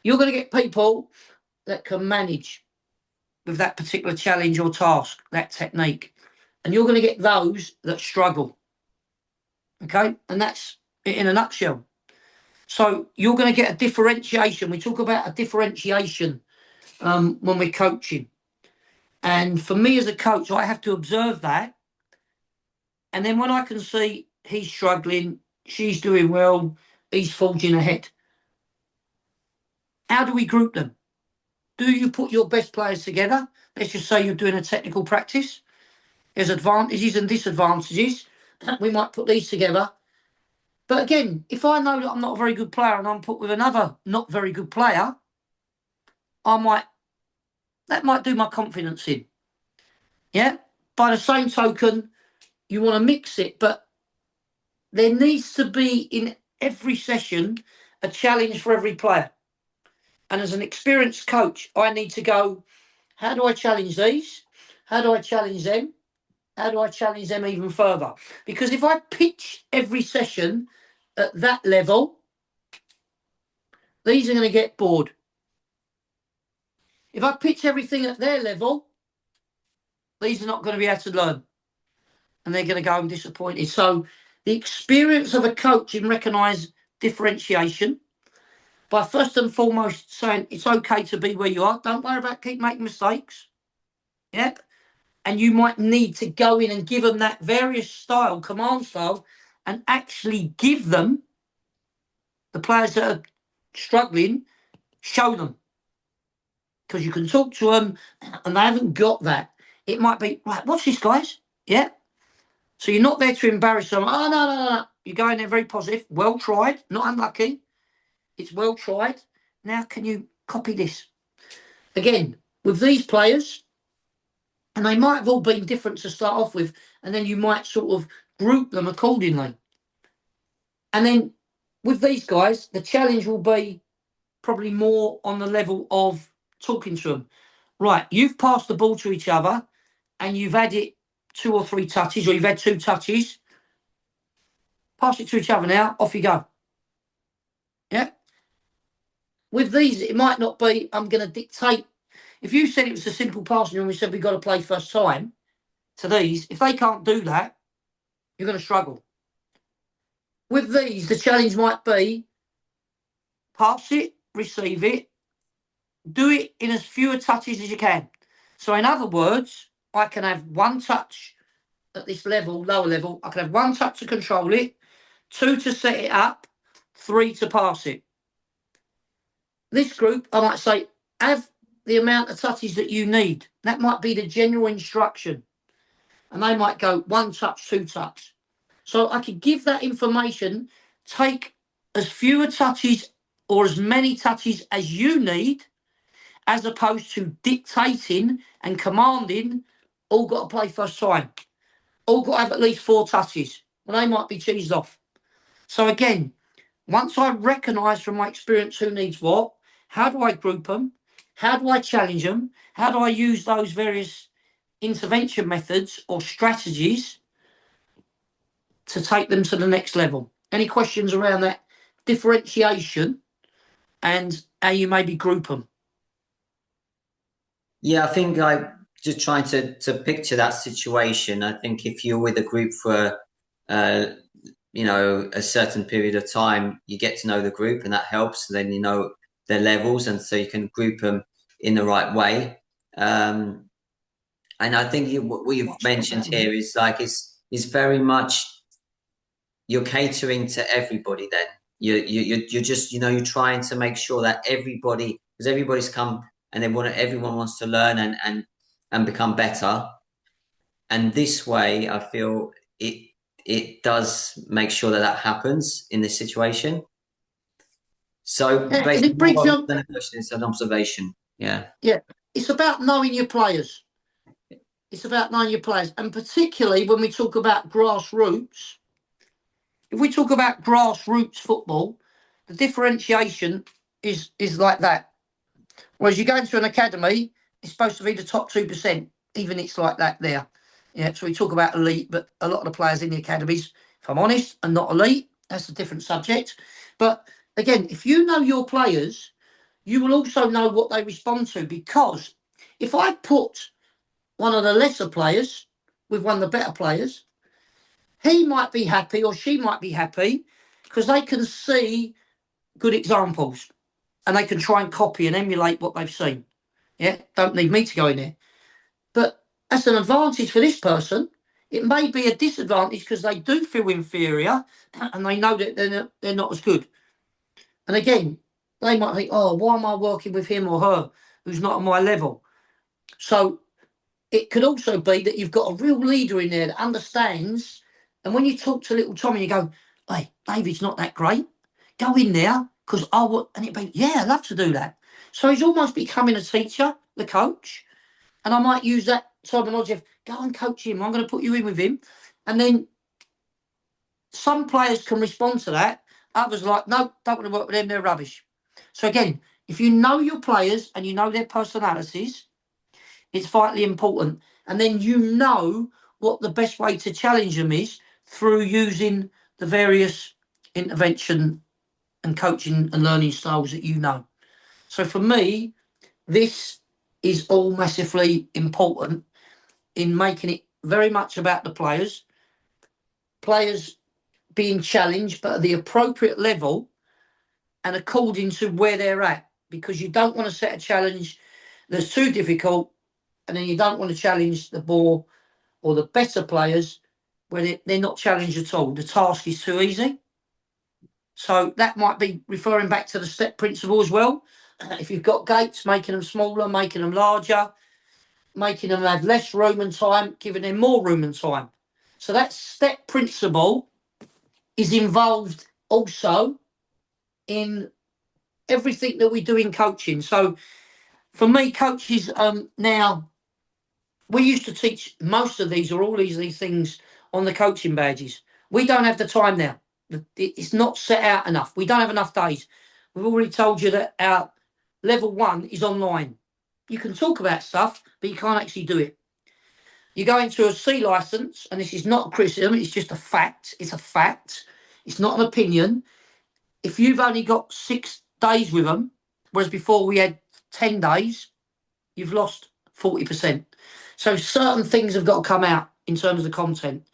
You're going to get people that can manage with that particular challenge or task, that technique. And you're going to get those that struggle. Okay? And that's it in a nutshell. So you're going to get a differentiation. We talk about a differentiation when we're coaching. And for me as a coach, I have to observe that. And then when I can see he's struggling, she's doing well, he's forging ahead. How do we group them? Do you put your best players together? Let's just say you're doing a technical practice. There's advantages and disadvantages. We might put these together. But again, if I know that I'm not a very good player and I'm put with another not very good player, that might do my confidence in. Yeah? By the same token, you want to mix it, but there needs to be in every session a challenge for every player. And as an experienced coach, I need to go, how do I challenge these? How do I challenge them? How do I challenge them even further? Because if I pitch every session at that level, these are going to get bored. If I pitch everything at their level, these are not going to be able to learn. And they're going to go home disappointed. So the experience of a coach in recognise differentiation by first and foremost saying it's okay to be where you are. Don't worry about keep making mistakes. Yep. And you might need to go in and give them that various style, command style, and actually give them the players that are struggling, show them. Because you can talk to them and they haven't got that. It might be, right, watch this, guys. Yeah. So you're not there to embarrass them. Oh, no. You're going there very positive. Well tried, not unlucky. It's well tried. Now can you copy this? Again, with these players, and they might have all been different to start off with, and then you might sort of group them accordingly. And then with these guys, the challenge will be probably more on the level of talking to them. Right, you've passed the ball to each other and you've had it 2 or 3 touches, or you've had 2 touches. Pass it to each other now, off you go. Yeah. With these, it might not be, I'm going to dictate. If you said it was a simple passing and we said we've got to play first time to these, if they can't do that, you're going to struggle. With these, the challenge might be pass it, receive it, do it in as few touches as you can. So in other words, I can have 1 touch at this level, lower level. I can have 1 touch to control it, 2 to set it up, 3 to pass it. This group, I might say, have the amount of touches that you need. That might be the general instruction. And they might go 1 touch, 2 touch. So I could give that information, take as few touches or as many touches as you need, as opposed to dictating and commanding, all got to play first time. All got to have at least 4 touches. Well, they might be cheesed off. So again, once I recognise from my experience who needs what, how do I group them? How do I challenge them? How do I use those various intervention methods or strategies to take them to the next level? Any questions around that differentiation and how you maybe group them? Yeah, I think I just trying to picture that situation. I think if you're with a group for a certain period of time, you get to know the group, and that helps. Then you know their levels, and so you can group them in the right way. And I think what you've mentioned here is like is very much you're catering to everybody. Then you're just you're trying to make sure that everybody, because everybody's come and everyone wants to learn and become better. And this way, I feel it does make sure that that happens in this situation. So Yeah, and basically, it brings more you, than a question, it's an observation. Yeah. yeah, it's about knowing your players. It's about knowing your players. And particularly when we talk about grassroots, if we talk about grassroots football, the differentiation is like that. Whereas you go into an academy, it's supposed to be the top 2%. Even it's like that there. Yeah, so we talk about elite, but a lot of the players in the academies, if I'm honest, are not elite. That's a different subject. But again, if you know your players, you will also know what they respond to. Because if I put one of the lesser players with one of the better players, he might be happy or she might be happy because they can see good examples and they can try and copy and emulate what they've seen. Yeah, don't need me to go in there. But that's an advantage for this person. It may be a disadvantage because they do feel inferior and they know that they're not as good. And again, they might think, oh, why am I working with him or her who's not on my level? So it could also be that you've got a real leader in there that understands. And when you talk to little Tommy, you go, hey, David's not that great. Go in there because I would. And it'd be, yeah, I'd love to do that. So he's almost becoming a teacher, the coach. And I might use that terminology of go and coach him. I'm going to put you in with him. And then some players can respond to that. Others are like, no, don't want to work with them. They're rubbish. So again, if you know your players and you know their personalities, it's vitally important. And then you know what the best way to challenge them is through using the various intervention and coaching and learning styles that you know. So for me, this is all massively important in making it very much about the players being challenged, but at the appropriate level and according to where they're at, because you don't want to set a challenge that's too difficult, and then you don't want to challenge the more or the better players where they're not challenged at all. The task is too easy. So that might be referring back to the step principle as well. If you've got gates, making them smaller, making them larger, making them have less room and time, giving them more room and time. So that step principle is involved also in everything that we do in coaching. So for me, coaches now, we used to teach most of these or all these things on the coaching badges. We don't have the time now. It's not set out enough. We don't have enough days. We've already told you that our level 1 is online. You can talk about stuff, but you can't actually do it. You go into a C license, and this is not a criticism, it's just a fact. It's a fact. It's not an opinion. If you've only got 6 days with them, whereas before we had 10 days, you've lost 40%. So certain things have got to come out in terms of the content.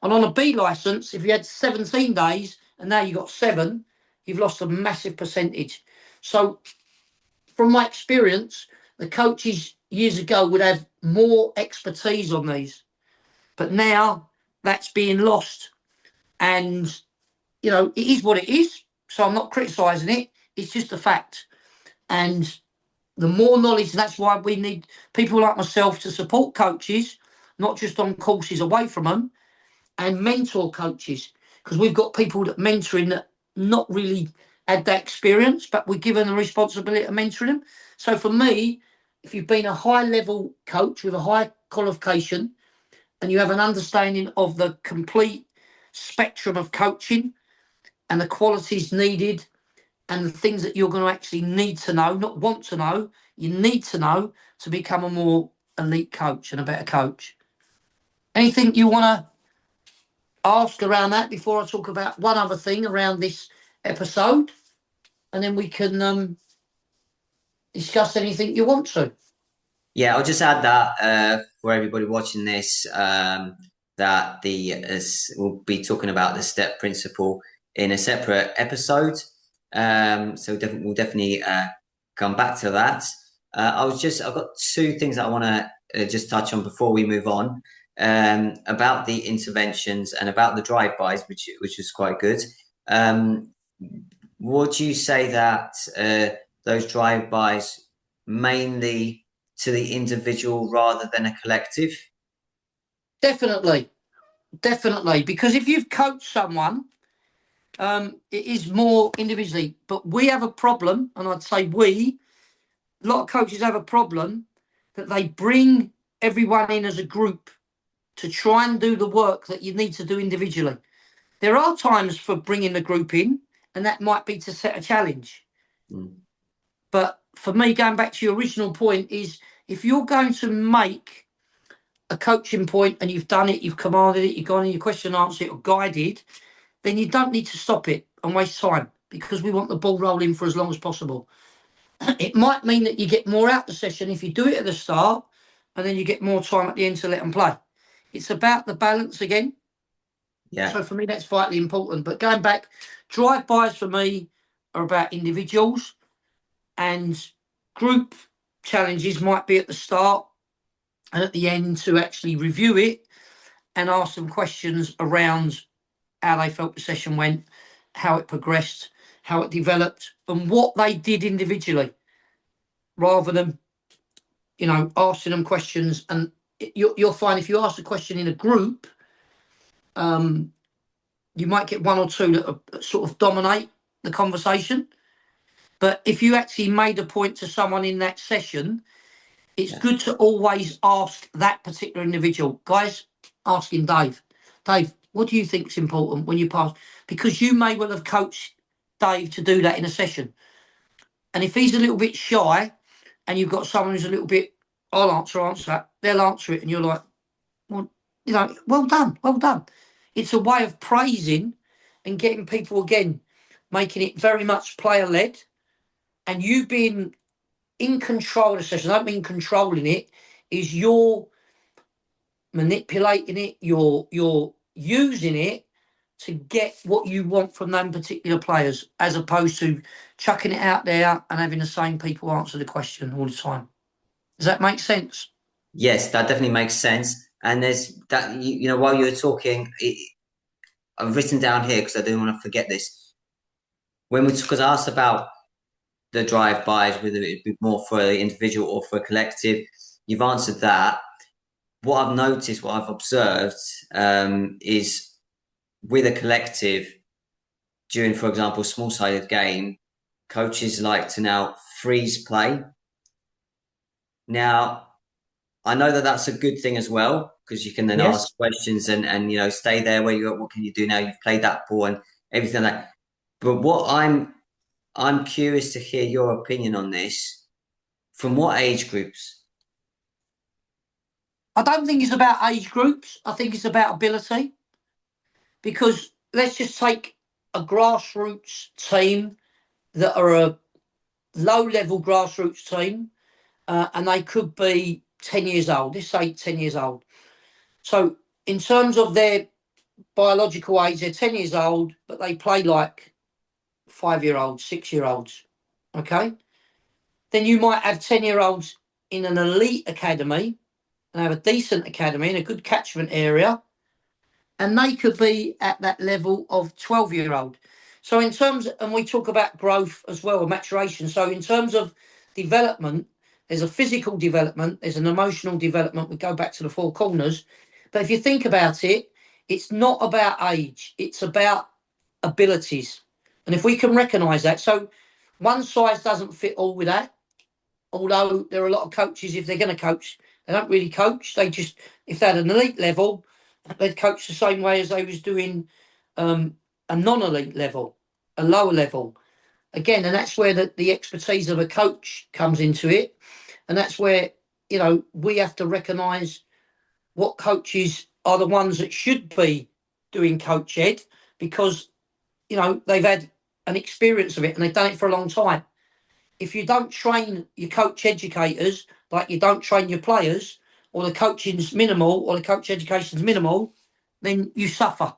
And on a B license, if you had 17 days and now you've got 7, you've lost a massive percentage. So from my experience, the coaches years ago would have more expertise on these. But now that's being lost. And, it is what it is. So I'm not criticising it. It's just a fact. And the more knowledge, and that's why we need people like myself to support coaches, not just on courses away from them, and mentor coaches, because we've got people that mentoring that not really had that experience, but we're given the responsibility of mentoring them. So for me, if you've been a high level coach with a high qualification and you have an understanding of the complete spectrum of coaching and the qualities needed and the things that you're going to actually need to know, not want to know, you need to know to become a more elite coach and a better coach. Anything you want to ask around that before I talk about one other thing around this episode? And then we can discuss anything you want to. Yeah, I'll just add that for everybody watching this, that we'll be talking about the step principle in a separate episode. So we'll definitely come back to that. I've got 2 things that I want to just touch on before we move on. about the interventions and about the drive-bys, which was quite good. Would you say that those drive-bys mainly to the individual rather than a collective? Definitely, definitely. Because if you've coached someone, it is more individually. But we have a problem, and I'd say a lot of coaches have a problem that they bring everyone in as a group to try and do the work that you need to do individually. There are times for bringing the group in, and that might be to set a challenge. Mm. But for me, going back to your original point, is if you're going to make a coaching point and you've done it, you've commanded it, you've gone in your question and answer it or guided, then you don't need to stop it and waste time, because we want the ball rolling for as long as possible. It might mean that you get more out the session if you do it at the start, and then you get more time at the end to let them play. It's about the balance again. Yeah. So for me, that's vitally important. But going back, drive-bys for me are about individuals, and group challenges might be at the start and at the end to actually review it and ask them questions around how they felt the session went, how it progressed, how it developed, and what they did individually, rather than, asking them questions. And you'll find if you ask a question in a group, you might get one or two that sort of dominate the conversation. But if you actually made a point to someone in that session, it's good to always ask that particular individual. Guys, asking Dave, what do you think is important when you pass? Because you may well have coached Dave to do that in a session. And if he's a little bit shy and you've got someone who's a little bit, I'll answer that, they'll answer it. And you're like, well, well done, well done. It's a way of praising and getting people, again, making it very much player-led, and you being in control of the session. I don't mean controlling it, is you're manipulating it, you're using it to get what you want from them particular players, as opposed to chucking it out there and having the same people answer the question all the time. Does that make sense? Yes, that definitely makes sense. And there's that, while you were talking, I've written down here because I didn't want to forget this. Because I asked about the drive-bys, whether it be more for the individual or for a collective, you've answered that. What I've noticed, what I've observed, is with a collective, during, for example, a small-sided game, coaches like to now freeze play. Now, I know that that's a good thing as well, because you can then ask questions and stay there where you are. What can you do now? You've played that ball and everything like that. But what I'm curious to hear your opinion on this. From what age groups? I don't think it's about age groups. I think it's about ability. Because let's just take a grassroots team that are a low-level grassroots team, and they could be 10 years old. Let's say 10 years old. So in terms of their biological age, they're 10 years old, but they play like 5-year-olds, 6-year-olds. Okay? Then you might have 10-year-olds in an elite academy and have a decent academy in a good catchment area, and they could be at that level of 12-year-old. So in terms, and we talk about growth as well, maturation. So in terms of development, there's a physical development, there's an emotional development. We go back to the four corners. But if you think about it, it's not about age, it's about abilities. And if we can recognise that, so one size doesn't fit all with that. Although there are a lot of coaches, if they're going to coach, they don't really coach. They just, if they're at an elite level, they'd coach the same way as they was doing a non-elite level, a lower level. Again, and that's where the expertise of a coach comes into it. And that's where, we have to recognise what coaches are the ones that should be doing coach ed, because, they've had an experience of it and they've done it for a long time. If you don't train your coach educators like you don't train your players, or the coaching's minimal or the coach education's minimal, then you suffer.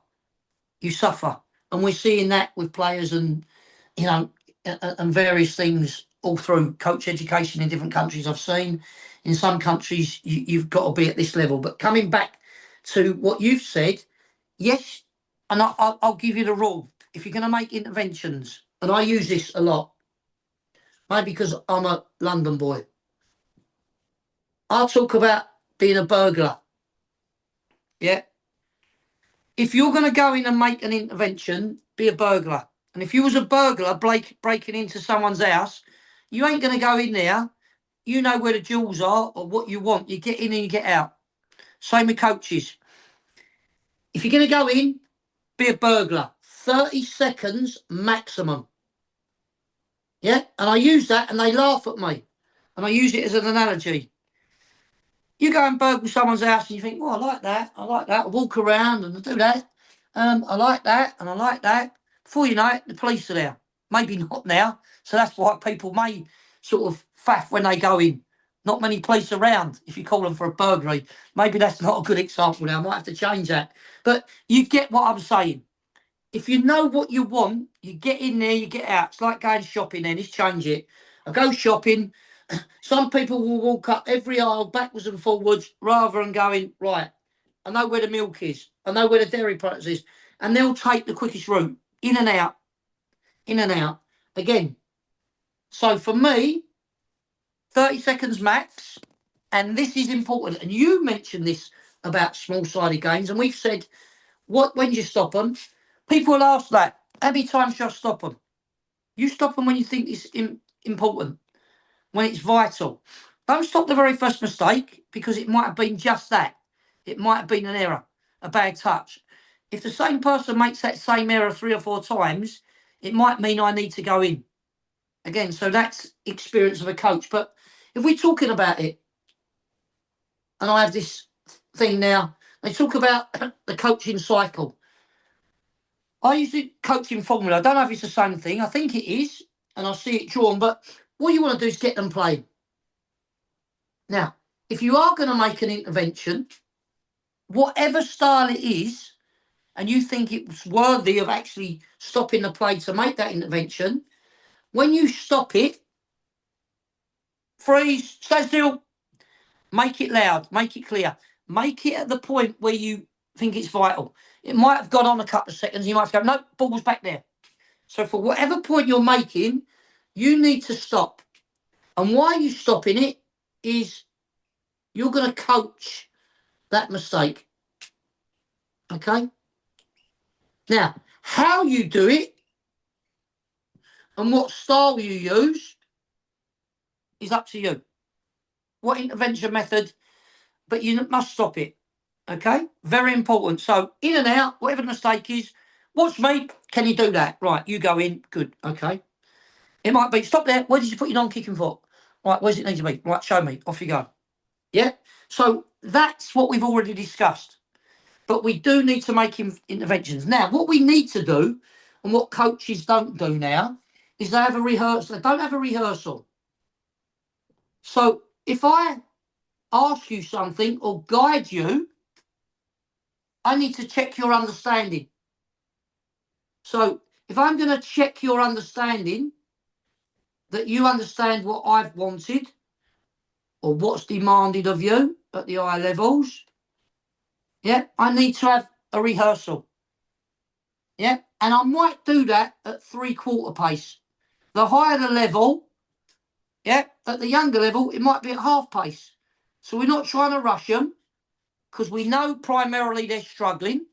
You suffer. And we're seeing that with players and, and various things all through coach education in different countries. I've seen in some countries you've got to be at this level. But coming back to what you've said, yes, and I'll give you the rule. If you're going to make interventions, and I use this a lot, maybe because I'm a London boy, I'll talk about being a burglar. Yeah. If you're going to go in and make an intervention, be a burglar. And if you was a burglar breaking into someone's house, you ain't going to go in there. You know where the jewels are or what you want. You get in and you get out. Same with coaches. If you're going to go in, be a burglar. 30 seconds maximum. Yeah. And I use that and they laugh at me. And I use it as an analogy. You go and burgle someone's house and you think, oh, I like that. I like that. I walk around and I do that. I like that and I like that. Before you know it, the police are there. Maybe not now. So that's why people may sort of faff when they go in. Not many police around if you call them for a burglary. Maybe that's not a good example now. I might have to change that. But you get what I'm saying. If you know what you want, you get in there, you get out. It's like going shopping then. Let's change it. I go shopping. Some people will walk up every aisle backwards and forwards rather than going, right, I know where the milk is. I know where the dairy products is. And they'll take the quickest route. In and out. In and out. Again. So for me, 30 seconds max. And this is important. And you mentioned this about small-sided games. And we've said, when do you stop them? People will ask that. How many times should I stop them? You stop them when you think it's important. When it's vital. Don't stop the very first mistake because it might have been just that. It might have been an error, a bad touch. If the same person makes that same error 3 or 4 times, it might mean I need to go in. Again, so that's experience of a coach. But if we're talking about it, and I have this thing now, they talk about the coaching cycle. I use the coaching formula. I don't know if it's the same thing. I think it is, and I see it drawn, but what you want to do is get them playing. Now, if you are going to make an intervention, whatever style it is, and you think it's worthy of actually stopping the play to make that intervention, when you stop it, freeze, stay still, make it loud, make it clear, make it at the point where you think it's vital. It might have gone on a couple of seconds, you might have to go, no, ball's back there. So for whatever point you're making, you need to stop. And why you're stopping it is you're going to coach that mistake. Okay? Now, how you do it and what style you use is up to you. What intervention method, but you must stop it. Okay? Very important. So, in and out, whatever the mistake is, watch me. Can you do that? Right, you go in. Good. Okay. It might be, stop there. Where did you put your non-kicking foot? Right, where's it need to be? Right, show me. Off you go. Yeah? So, that's what we've already discussed. But we do need to make interventions. Now, what we need to do, and what coaches don't do now, is they have a rehearsal. They don't have a rehearsal. So if I ask you something or guide you, I need to check your understanding. So if I'm going to check your understanding, that you understand what I've wanted or what's demanded of you at the higher levels, yeah, I need to have a rehearsal. Yeah, and I might do that at 3/4 pace. The higher the level, yeah, at the younger level, it might be at half pace. So we're not trying to rush them because we know primarily they're struggling,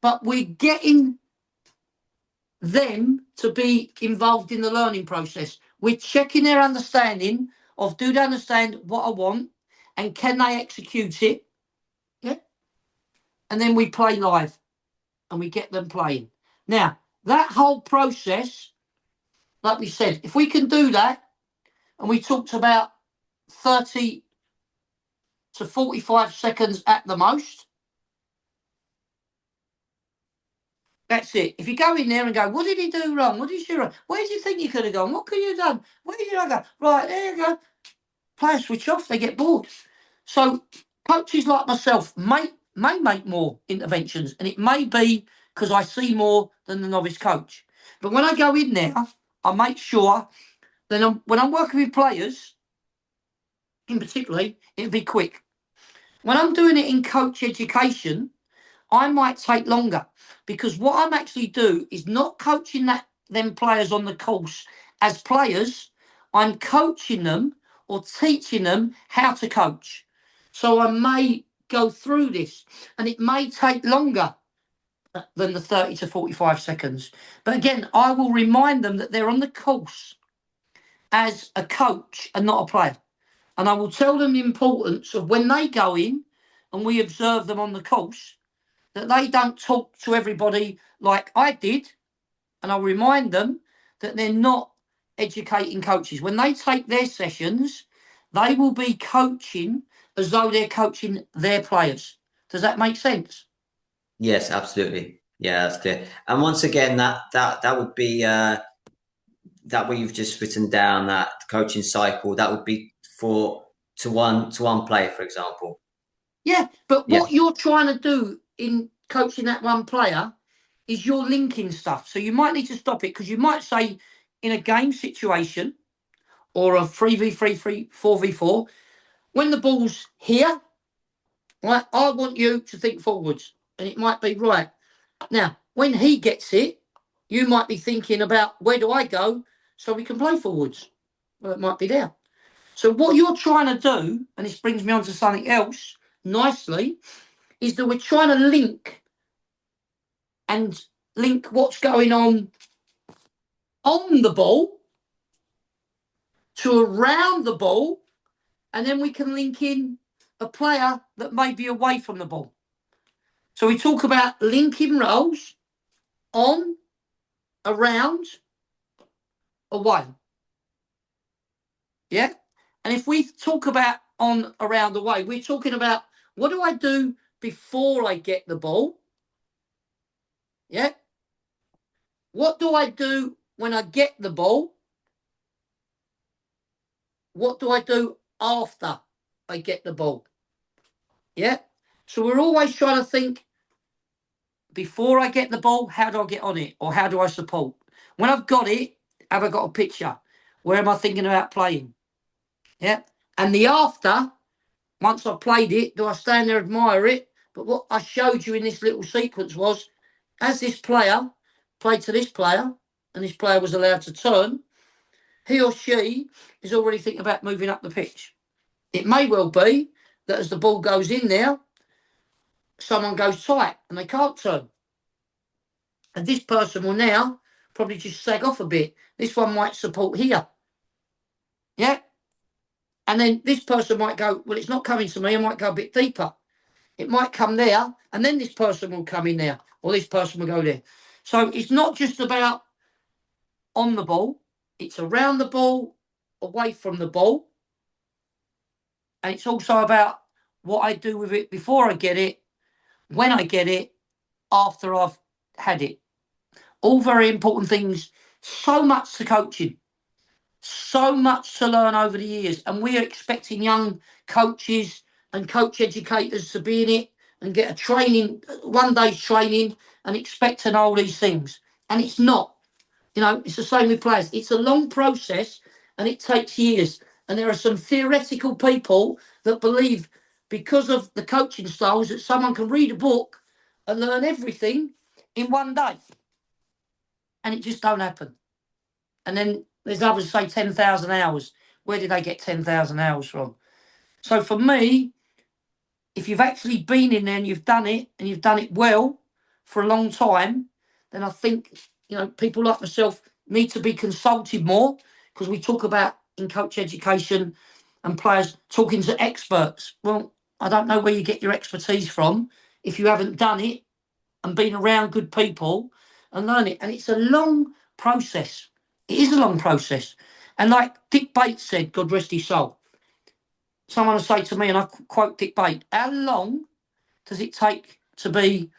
but we're getting them to be involved in the learning process. We're checking their understanding of, do they understand what I want and can they execute it? Yeah. And then we play live and we get them playing. Now, that whole process, like we said, if we can do that, and we talked about 30 to 45 seconds at the most, that's it. If you go in there and go, what did he do wrong? What did you do wrong? Where do you think you could have gone? What could you have done? Where did you go? Right, there you go. Players switch off, they get bored. So coaches like myself may make more interventions, and it may be because I see more than the novice coach. But when I go in there, I make sure that when I'm working with players, in particular, it'll be quick. When I'm doing it in coach education, I might take longer, because what I'm actually do is not coaching them players on the course as players. I'm coaching them or teaching them how to coach. So I may go through this, and it may take longer than the 30 to 45 seconds. But again, I will remind them that they're on the course as a coach and not a player. And I will tell them the importance of when they go in and we observe them on the course, that they don't talk to everybody like I did. And I'll remind them that they're not educating coaches. When they take their sessions, they will be coaching as though they're coaching their players. Does that make sense? Yes, absolutely. Yeah, that's clear. And once again, that would be that what you've just written down, that coaching cycle, that would be for to one player, for example. Yeah, but Yeah. what you're trying to do in coaching that one player is you're linking stuff. So you might need to stop it, because you might say in a game situation or a 3v3, 4v4, when the ball's here, right, I want you to think forwards. And it might be, right, now, when he gets it, you might be thinking about, where do I go so we can play forwards? Well, it might be there. So what you're trying to do, and this brings me on to something else nicely, is that we're trying to link what's going on the ball to around the ball, and then we can link in a player that may be away from the ball. So we talk about linking roles on, around, away. Yeah? And if we talk about on, around, away, we're talking about, what do I do before I get the ball? Yeah? What do I do when I get the ball? What do I do after I get the ball? Yeah? So we're always trying to think, before I get the ball, how do I get on it? Or how do I support? When I've got it, have I got a picture? Where am I thinking about playing? Yeah. And the after, once I've played it, do I stand there, admire it? But what I showed you in this little sequence was, as this player played to this player, and this player was allowed to turn, he or she is already thinking about moving up the pitch. It may well be that as the ball goes in there, someone goes tight and they can't turn. And this person will now probably just sag off a bit. This one might support here. Yeah. And then this person might go, well, it's not coming to me. I might go a bit deeper. It might come there, and then this person will come in there, or this person will go there. So it's not just about on the ball, it's around the ball, away from the ball. And it's also about what I do with it before I get it, when I get it, after I've had it. All very important things. So much to coaching, so much to learn over the years. And we are expecting young coaches and coach educators to be in it and get a training, one day's training, and expect to know all these things. And it's not. You know, it's the same with players. It's a long process and it takes years. And there are some theoretical people that believe, because of the coaching styles, that someone can read a book and learn everything in one day. And it just don't happen. And then there's others say 10,000 hours. Where did they get 10,000 hours from? So for me, if you've actually been in there and you've done it well for a long time, then I think, people like myself need to be consulted more, because we talk about in coach education and players talking to experts. Well, I don't know where you get your expertise from if you haven't done it and been around good people and learn it. And it's a long process. It is a long process. And like Dick Bates said, God rest his soul, someone will say to me, and I quote Dick Bates, how long does it take to be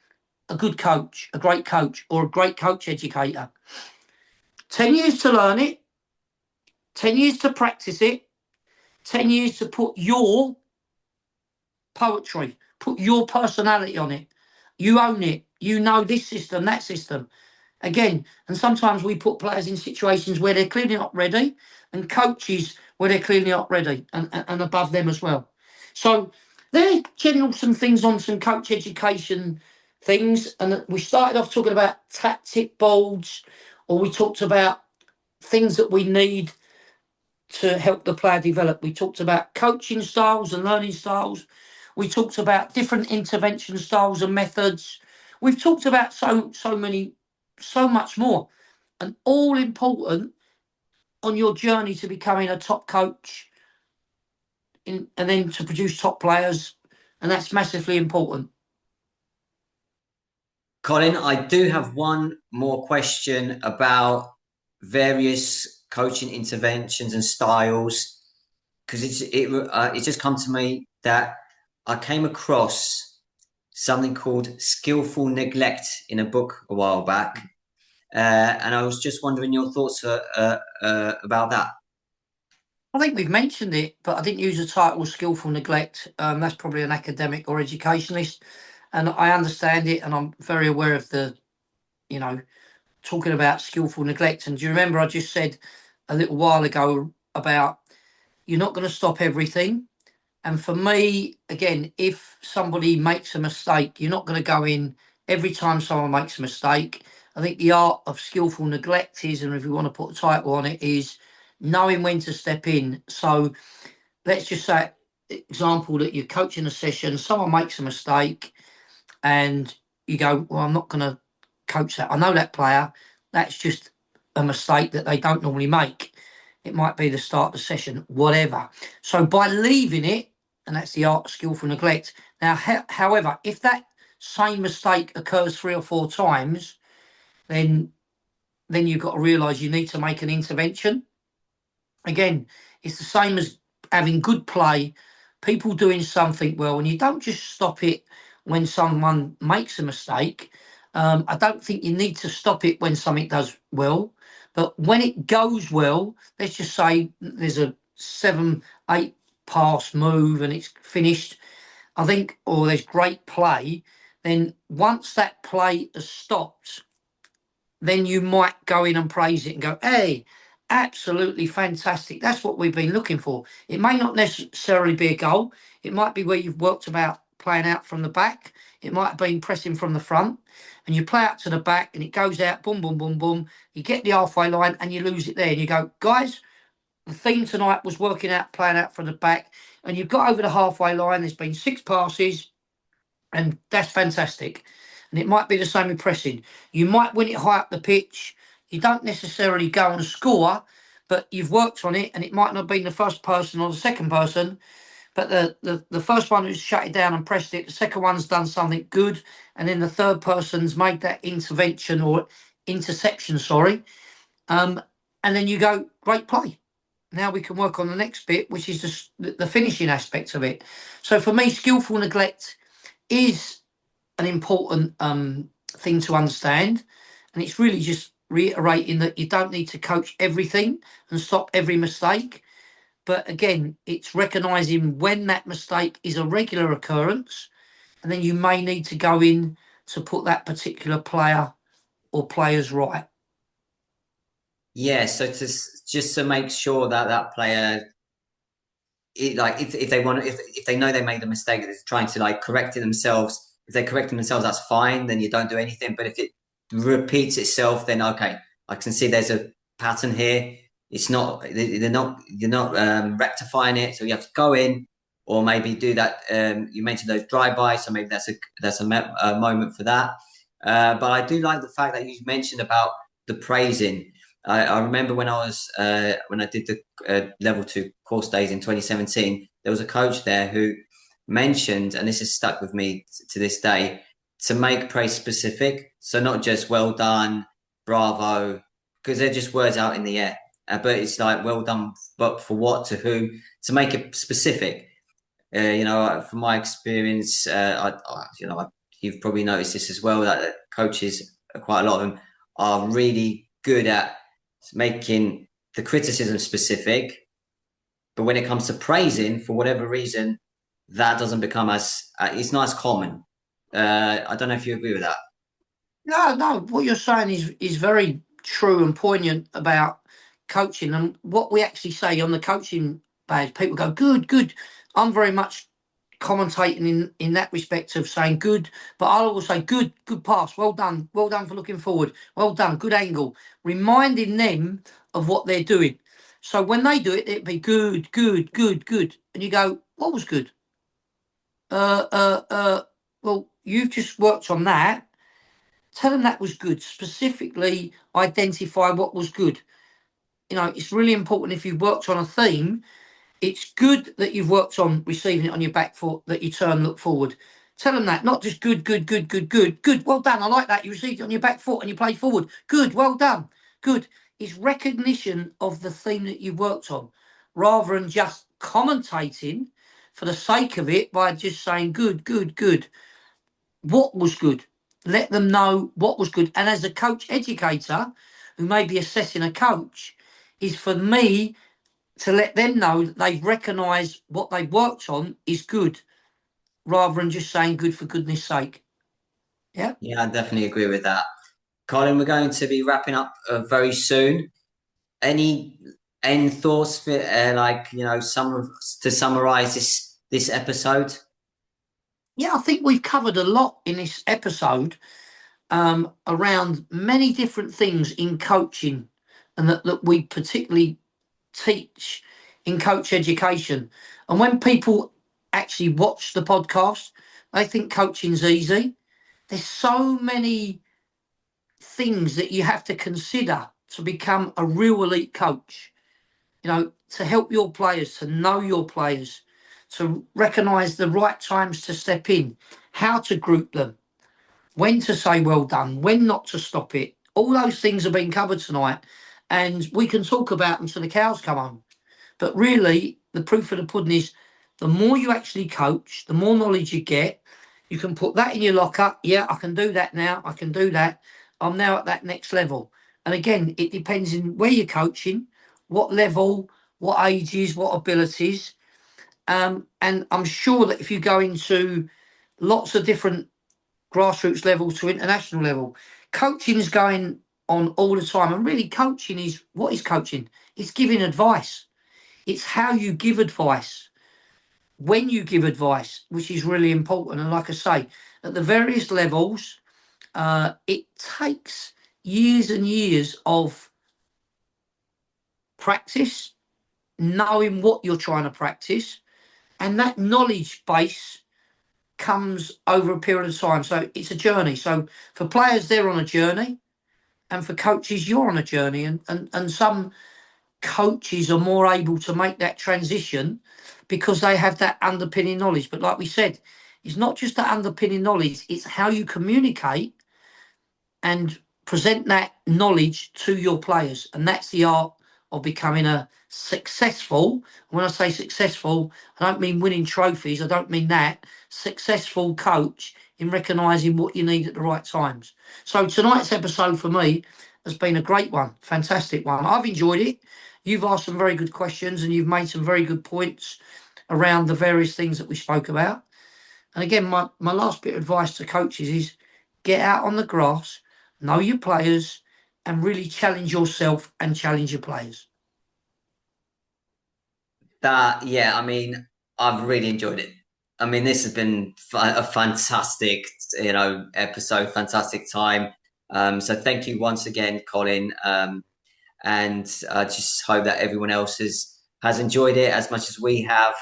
a good coach, a great coach, or a great coach educator? 10 years to learn it, 10 years to practice it, 10 years to put your poetry, put your personality on it. You own it. You know this system, that system. Again, and sometimes we put players in situations where they're clearly not ready, and coaches where they're clearly not ready, and above them as well. So They're general some things on some coach education things, and we started off talking about tactic boards, or we talked about things that we need to help the player develop. We talked about coaching styles and learning styles. We talked about different intervention styles and methods. We've talked about so much more, and all important on your journey to becoming a top coach and then to produce top players, and that's massively important. Colin, I do have one more question about various coaching interventions and styles because it's just come to me that I came across something called skillful neglect in a book a while back, and I was just wondering your thoughts about that. I think we've mentioned it, but I didn't use the title skillful neglect. That's probably an academic or educationalist, and I understand it, and I'm very aware of the, you know, talking about skillful neglect. And do you remember I just said a little while ago about you're not going to stop everything. And for me, again, if somebody makes a mistake, you're not going to go in every time someone makes a mistake. I think the art of skillful neglect is, and if you want to put a title on it, is knowing when to step in. So let's just say, example, that you're coaching a session, someone makes a mistake, and you go, well, I'm not going to coach that. I know that player. That's just a mistake that they don't normally make. It might be the start of the session, whatever. So by leaving it, and that's the art of skillful neglect. Now, however, if that same mistake occurs 3 or 4 times, then you've got to realise you need to make an intervention. Again, it's the same as having good play, people doing something well, and you don't just stop it when someone makes a mistake. I don't think you need to stop it when something does well, but when it goes well, let's just say there's a 7, 8 pass move and it's finished, I think, or there's great play, then once that play has stopped, then you might go in and praise it and go, hey, absolutely fantastic. That's what we've been looking for. It may not necessarily be a goal. It might be where you've worked about playing out from the back. It might have been pressing from the front, and you play out to the back and it goes out, boom, boom, boom, boom. You get the halfway line and you lose it there. And you go, guys, the theme tonight was working out, playing out from the back, and you've got over the halfway line. There's been 6 passes, and that's fantastic. And it might be the same with pressing. You might win it high up the pitch. You don't necessarily go and score, but you've worked on it, and it might not have been the first person or the second person, but the first one who's shut it down and pressed it, the second one's done something good, and then the third person's made that intervention or interception, sorry. And then you go, great play. Now we can work on the next bit, which is the finishing aspect of it. So for me, skillful neglect is an important thing to understand, and it's really just reiterating that you don't need to coach everything and stop every mistake, but again, it's recognizing when that mistake is a regular occurrence, and then you may need to go in to put that particular player or players right. Yeah, so just to make sure that that player, like if they want, if they know they made a mistake, they're trying to like correct it themselves. If they correct themselves, that's fine. Then you don't do anything. But if it repeats itself, then okay, I can see there's a pattern here. It's not they're not you're not rectifying it, so you have to go in or maybe do that. You mentioned those drive-bys, so maybe a moment for that. But I do like the fact that you mentioned about the praising. I remember when I did the level 2 course days in 2017, there was a coach there who mentioned, and this has stuck with me to this day, to make praise specific. So not just well done, bravo, because they're just words out in the air. But it's like well done, but for what, to who, to make it specific. From my experience, you've probably noticed this as well, that coaches, quite a lot of them, are really good at making the criticism specific, but when it comes to praising, for whatever reason, that doesn't become it's not as common. I don't know if you agree with that. No, what you're saying is very true and poignant about coaching. And what we actually say on the coaching page, people go, good, good. I'm very much commentating in that respect of saying good, but I'll always say good pass, well done for looking forward, well done, good angle, reminding them of what they're doing. So when they do it, it'd be good, and you go, what was good? Well, you've just worked on that. Tell them that was good. Specifically identify what was good. It's really important if you've worked on a theme. It's good that you've worked on receiving it on your back foot, that you turn, look forward. Tell them that, not just good. Well done. I like that. You received it on your back foot and you play forward. Good. Well done. Good. It's recognition of the theme that you've worked on, rather than just commentating for the sake of it by just saying good. What was good? Let them know what was good. And as a coach educator who may be assessing a coach, is for me to let them know that they've recognised what they've worked on is good, rather than just saying good for goodness sake. Yeah. Yeah, I definitely agree with that. Colin, we're going to be wrapping up very soon. Any end thoughts for to summarize this episode? Yeah, I think we've covered a lot in this episode around many different things in coaching, and that we particularly teach in coach education. And when people actually watch the podcast, they think coaching's easy. There's so many things that you have to consider to become a real elite coach, to help your players, to know your players, to recognise the right times to step in, how to group them, when to say well done, when not to stop it. All those things have been covered tonight, and we can talk about them till the cows come home. But really, the proof of the pudding is the more you actually coach, the more knowledge you get. You can put that in your locker. Yeah, I can do that now. I can do that. I'm now at that next level. And again, it depends on where you're coaching, what level, what ages, what abilities. And I'm sure that if you go into lots of different grassroots levels to international level, coaching is going on all the time. And really, coaching is, what is coaching? It's giving advice. It's how you give advice, when you give advice, which is really important. And like I say, at the various levels, it takes years and years of practice, knowing what you're trying to practice, and that knowledge base comes over a period of time. So it's a journey. So for players, they're on a journey, and for coaches, you're on a journey. And some coaches are more able to make that transition because they have that underpinning knowledge. But like we said, it's not just that underpinning knowledge, it's how you communicate and present that knowledge to your players. And that's the art of becoming a successful, when I say successful, I don't mean winning trophies, I don't mean that, successful coach in recognising what you need at the right times. So tonight's episode for me has been a great one, fantastic one. I've enjoyed it. You've asked some very good questions and you've made some very good points around the various things that we spoke about. And again, my last bit of advice to coaches is get out on the grass, know your players, and really challenge yourself and challenge your players. Yeah, I mean, I've really enjoyed it. I mean, this has been a fantastic, episode, fantastic time. So thank you once again, Colin. And I just hope that everyone else has enjoyed it as much as we have.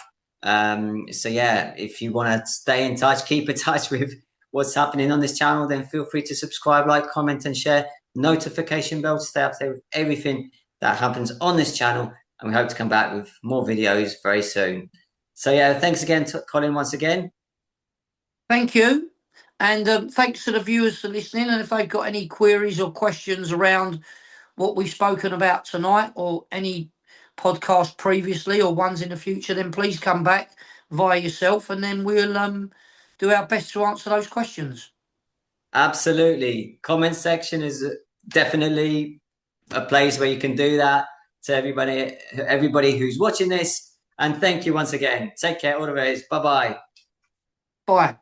So yeah, if you want to stay in touch, keep in touch with what's happening on this channel, then feel free to subscribe, like, comment, and share. Notification bell to stay up to date with everything that happens on this channel. And we hope to come back with more videos very soon. So yeah, thanks again to Colin once again. Thank you. And thanks to the viewers for listening. And if they've got any queries or questions around what we've spoken about tonight, or any podcast previously or ones in the future, then please come back via yourself, and then we'll do our best to answer those questions. Absolutely. Comment section is definitely a place where you can do that. To everybody who's watching this. And thank you once again. Take care. All the best. Bye-bye. Bye.